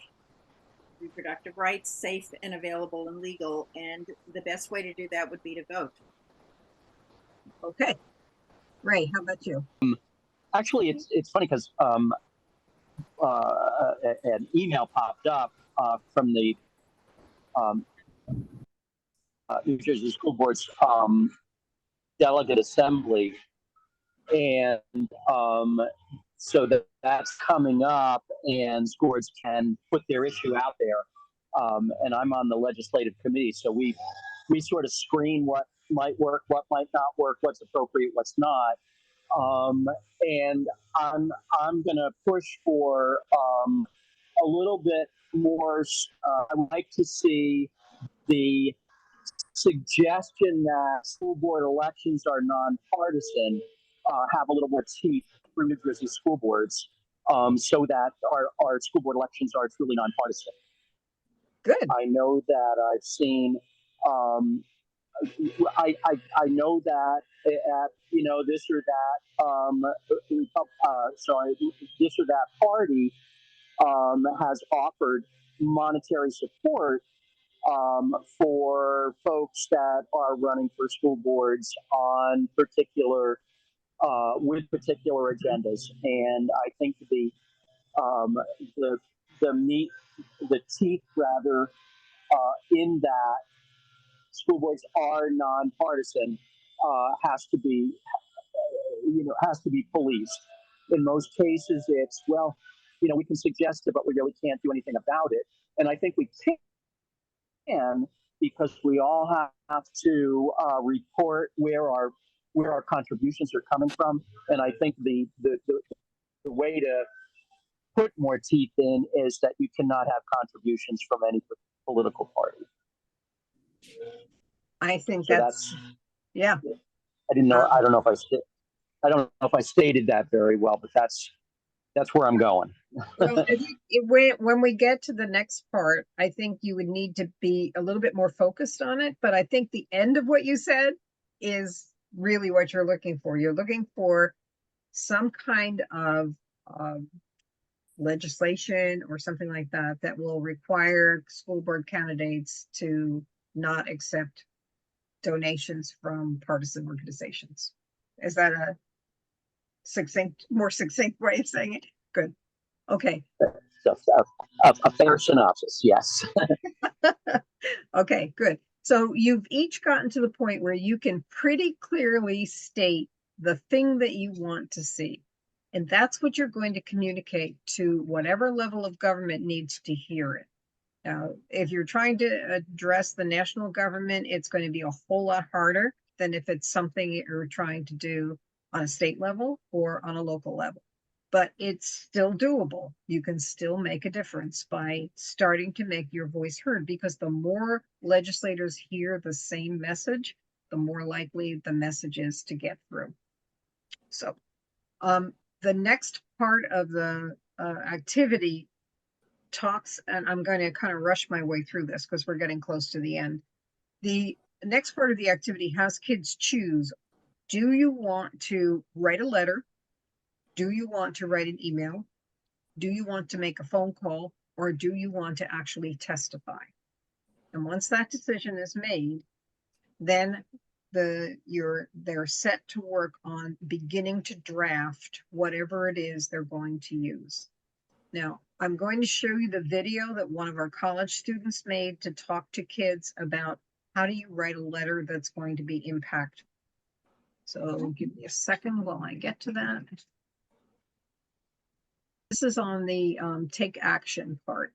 reproductive rights safe and available and legal, and the best way to do that would be to vote. Okay, Ray, how about you? Actually, it's funny because an email popped up from the New Jersey School Board's delegate assembly, and so that's coming up, and school boards can put their issue out there. And I'm on the legislative committee, so we sort of screen what might work, what might not work, what's appropriate, what's not. And I'm going to push for a little bit more. I'd like to see the suggestion that school board elections are nonpartisan have a little more teeth through New Jersey school boards, so that our school board elections are truly nonpartisan. Good. I know that I've seen. I know that at this or that this or that party has offered monetary support for folks that are running for school boards on particular with particular agendas, and I think um, the the teeth rather in that school boards are nonpartisan has to be policed. In most cases, it's we can suggest it, but we really can't do anything about it. And I think we can because we all have to report where our contributions are coming from. And I think the way to put more teeth in is that you cannot have contributions from any political party. I think So that's yeah. I didn't know. I don't know if I stated that very well, but that's where I'm going. Well, I think when we get to the next part, I think you would need to be a little bit more focused on it. But I think the end of what you said is really what you're looking for. You're looking for some kind of legislation or something like that that will require school board candidates to not accept donations from partisan organizations. Is that a more succinct way of saying it? Good. Okay. So, a fair synopsis, yes. Okay, good. So you've each gotten to the point where you can pretty clearly state the thing that you want to see. And that's what you're going to communicate to whatever level of government needs to hear it. Now, if you're trying to address the national government, it's going to be a whole lot harder than if it's something you're trying to do on a state level or on a local level. But it's still doable. You can still make a difference by starting to make your voice heard, because the more legislators hear the same message, the more likely the message is to get through. So the next part of the activity talks, and I'm going to kind of rush my way through this because we're getting close to the end. The next part of the activity has kids choose, do you want to write a letter? Do you want to write an email? Do you want to make a phone call? Or do you want to actually testify? And once that decision is made, then they're set to work on beginning to draft whatever it is they're going to use. Now, I'm going to show you the video that one of our college students made to talk to kids about how do you write a letter that's going to be impactful. So give me a second while I get to that. This is on the take action part.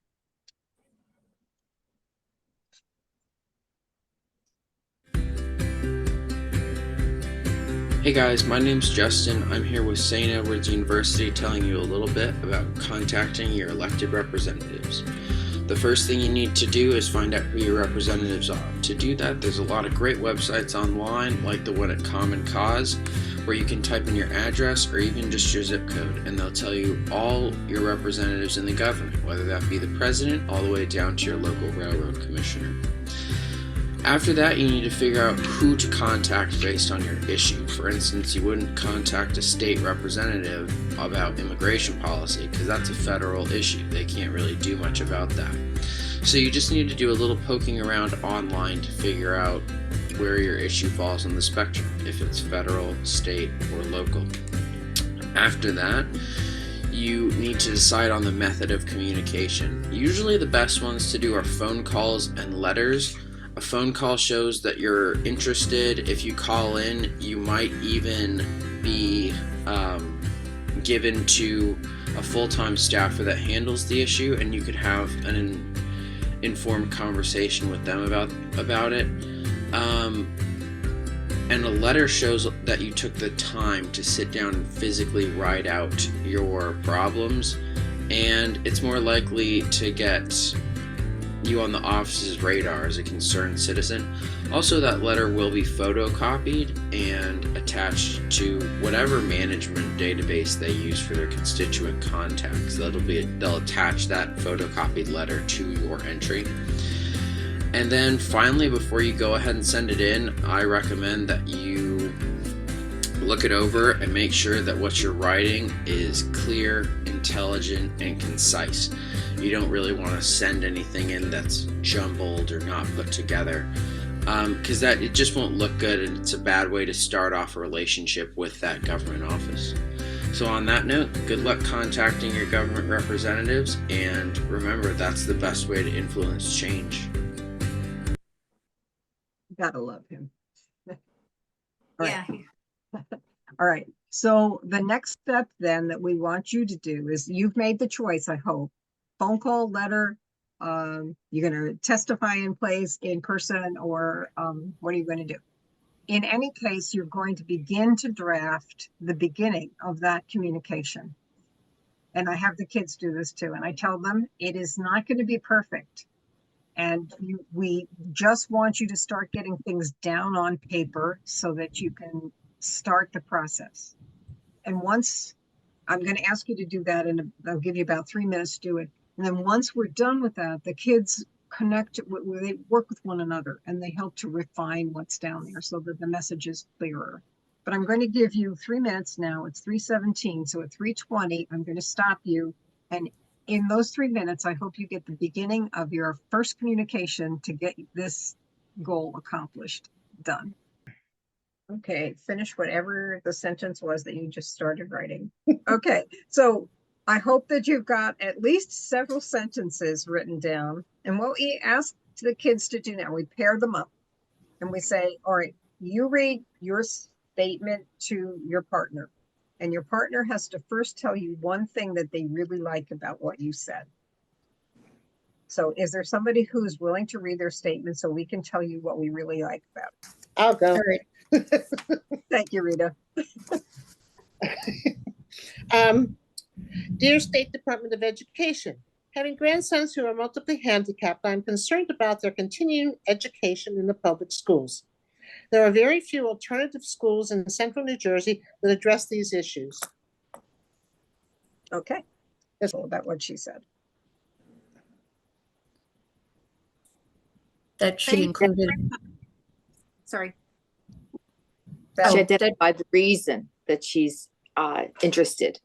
Hey guys, my name's Justin. I'm here with St. Edward's University telling you a little bit about contacting your elected representatives. The first thing you need to do is find out who your representatives are. To do that, there's a lot of great websites online, like the one at Common Cause, where you can type in your address or even just your zip code, and they'll tell you all your representatives in the government, whether that be the president all the way down to your local railroad commissioner. After that, you need to figure out who to contact based on your issue. For instance, you wouldn't contact a state representative about immigration policy because that's a federal issue. They can't really do much about that. So you just need to do a little poking around online to figure out where your issue falls on the spectrum, if it's federal, state, or local. After that, you need to decide on the method of communication. Usually the best ones to do are phone calls and letters. A phone call shows that you're interested. If you call in, you might even be given to a full-time staffer that handles the issue, and you could have an informed conversation with them about it. And a letter shows that you took the time to sit down and physically write out your problems, and it's more likely to get you on the office's radar as a concerned citizen. Also, that letter will be photocopied and attached to whatever management database they use for their constituent contacts. They'll attach that photocopied letter to your entry. And then finally, before you go ahead and send it in, I recommend that you look it over and make sure that what you're writing is clear, intelligent, and concise. You don't really want to send anything in that's jumbled or not put together, because it just won't look good, and it's a bad way to start off a relationship with that government office. So on that note, good luck contacting your government representatives, and remember, that's the best way to influence change. Gotta love him. Yeah. All right. So the next step then that we want you to do is, you've made the choice, I hope. Phone call, letter, you're going to testify in place, in person, or what are you going to do? In any case, you're going to begin to draft the beginning of that communication. And I have the kids do this too. And I tell them it is not going to be perfect. And we just want you to start getting things down on paper so that you can start the process. And once I'm going to ask you to do that, and I'll give you about 3 minutes to do it. And then once we're done with that, the kids connect, they work with one another, and they help to refine what's down there so that the message is clearer. But I'm going to give you 3 minutes now. It's 3:17. So at 3:20, I'm going to stop you. And in those 3 minutes, I hope you get the beginning of your first communication to get this goal accomplished, done. Okay, finish whatever the sentence was that you just started writing. Okay, so I hope that you've got at least several sentences written down. And what we ask the kids to do now, we pair them up and we say, all right, you read your statement to your partner. And your partner has to first tell you one thing that they really like about what you said. So is there somebody who's willing to read their statement so we can tell you what we really like about it? I'll go. All right. Thank you, Rita. Dear State Department of Education, having grandsons who are multiply handicapped, I'm concerned about their continuing education in the public schools. There are very few alternative schools in central New Jersey that address these issues. Okay, that's all about what she said. That she included. Sorry. She identified the reason that she's interested.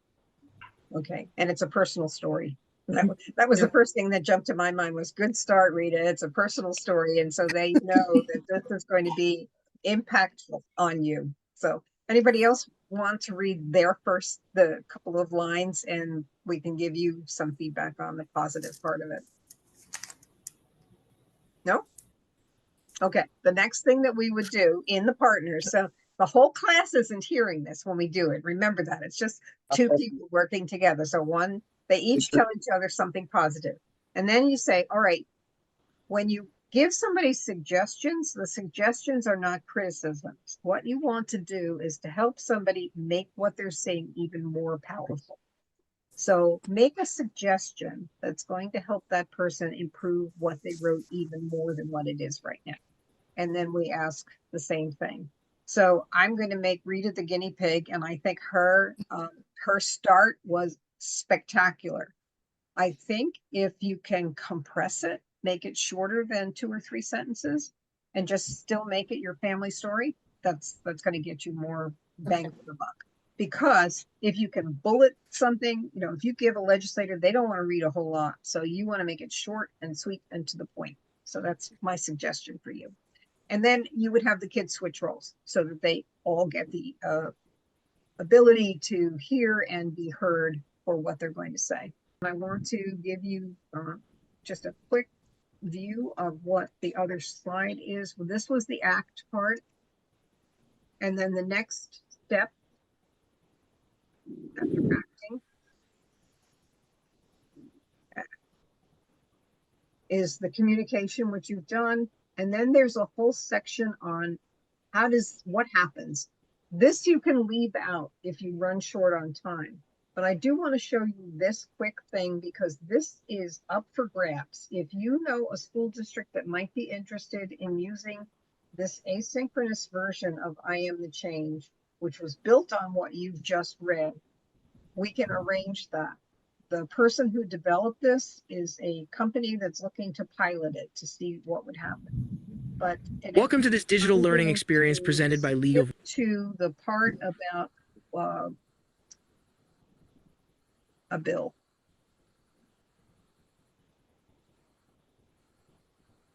Okay, and it's a personal story. That was the first thing that jumped to my mind was good start, Rita. It's a personal story. And so they know that this is going to be impactful on you. So anybody else want to read their the couple of lines, and we can give you some feedback on the positive part of it? No? Okay, the next thing that we would do in the partners, so the whole class isn't hearing this when we do it. Remember that. It's just two people working together. So they each tell each other something positive. And then you say, all right, when you give somebody suggestions, the suggestions are not criticisms. What you want to do is to help somebody make what they're saying even more powerful. So make a suggestion that's going to help that person improve what they wrote even more than what it is right now. And then we ask the same thing. So I'm going to make Rita the guinea pig, and I think her start was spectacular. I think if you can compress it, make it shorter than 2 or 3 sentences, and just still make it your family story, that's going to get you more bang for the buck. Because if you can bullet something, if you give a legislator, they don't want to read a whole lot. So you want to make it short and sweet and to the point. So that's my suggestion for you. And then you would have the kids switch roles so that they all get the ability to hear and be heard for what they're going to say. I want to give you just a quick view of what the other slide is. Well, this was the ACT part. And then the next step after acting is the communication, which you've done. And then there's a whole section on what happens? This you can leave out if you run short on time. But I do want to show you this quick thing because this is up for grabs. If you know a school district that might be interested in using this asynchronous version of IAM the Change, which was built on what you've just read, we can arrange that. The person who developed this is a company that's looking to pilot it to see what would happen. But welcome to this digital learning experience presented by Legal. To the part about a bill.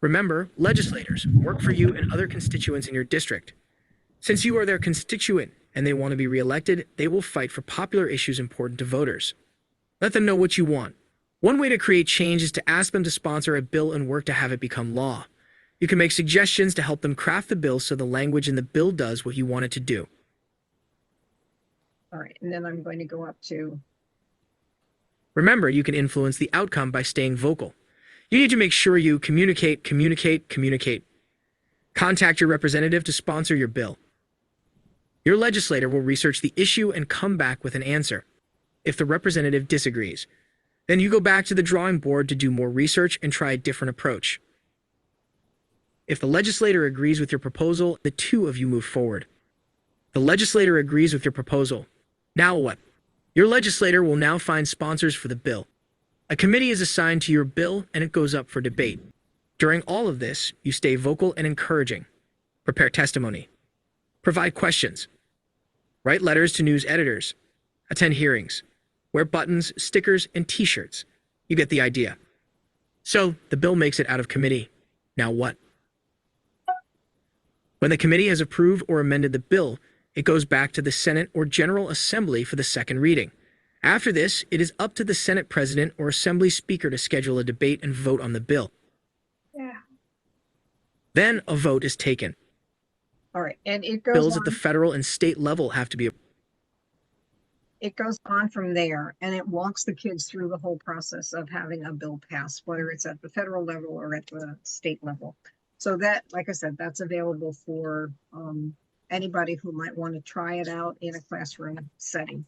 Remember, legislators work for you and other constituents in your district. Since you are their constituent and they want to be reelected, they will fight for popular issues important to voters. Let them know what you want. One way to create change is to ask them to sponsor a bill and work to have it become law. You can make suggestions to help them craft the bill so the language in the bill does what you want it to do. All right, and then I'm going to go up to... Remember, you can influence the outcome by staying vocal. You need to make sure you communicate. Contact your representative to sponsor your bill. Your legislator will research the issue and come back with an answer. If the representative disagrees, then you go back to the drawing board to do more research and try a different approach. If the legislator agrees with your proposal, the two of you move forward. The legislator agrees with your proposal. Now what? Your legislator will now find sponsors for the bill. A committee is assigned to your bill and it goes up for debate. During all of this, you stay vocal and encouraging. Prepare testimony. Provide questions. Write letters to news editors. Attend hearings. Wear buttons, stickers, and t-shirts. You get the idea. So, the bill makes it out of committee. Now what? When the committee has approved or amended the bill, it goes back to the Senate or General Assembly for the second reading. After this, it is up to the Senate President or Assembly Speaker to schedule a debate and vote on the bill. Yeah. Then a vote is taken. All right, and it goes Bills on, at the federal and state level have to be... It goes on from there, and it walks the kids through the whole process of having a bill passed, whether it's at the federal level or at the state level. So that, like I said, that's available for anybody who might want to try it out in a classroom setting.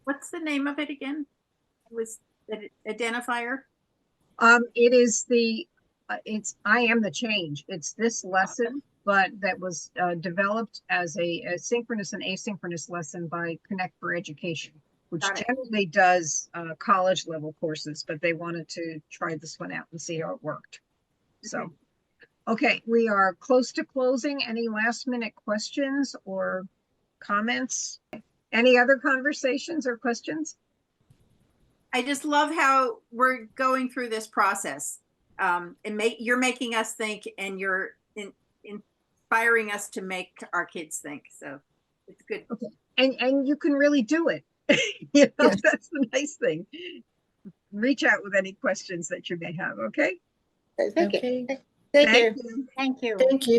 What's the name of it again? Was the identifier? It is it's IAM the Change. It's this lesson, but that was developed as a synchronous and asynchronous lesson by Connect for Education, which generally does college level courses, but they wanted to try this one out and see how it worked. So, okay, we are close to closing. Any last minute questions or comments? Any other conversations or questions? I just love how we're going through this process. And you're making us think, and you're inspiring us to make our kids think. So it's good. Okay. And you can really do it. You know, yes. That's the nice thing. Reach out with any questions that you may have. Okay. Thank you. Thank you. Thank you.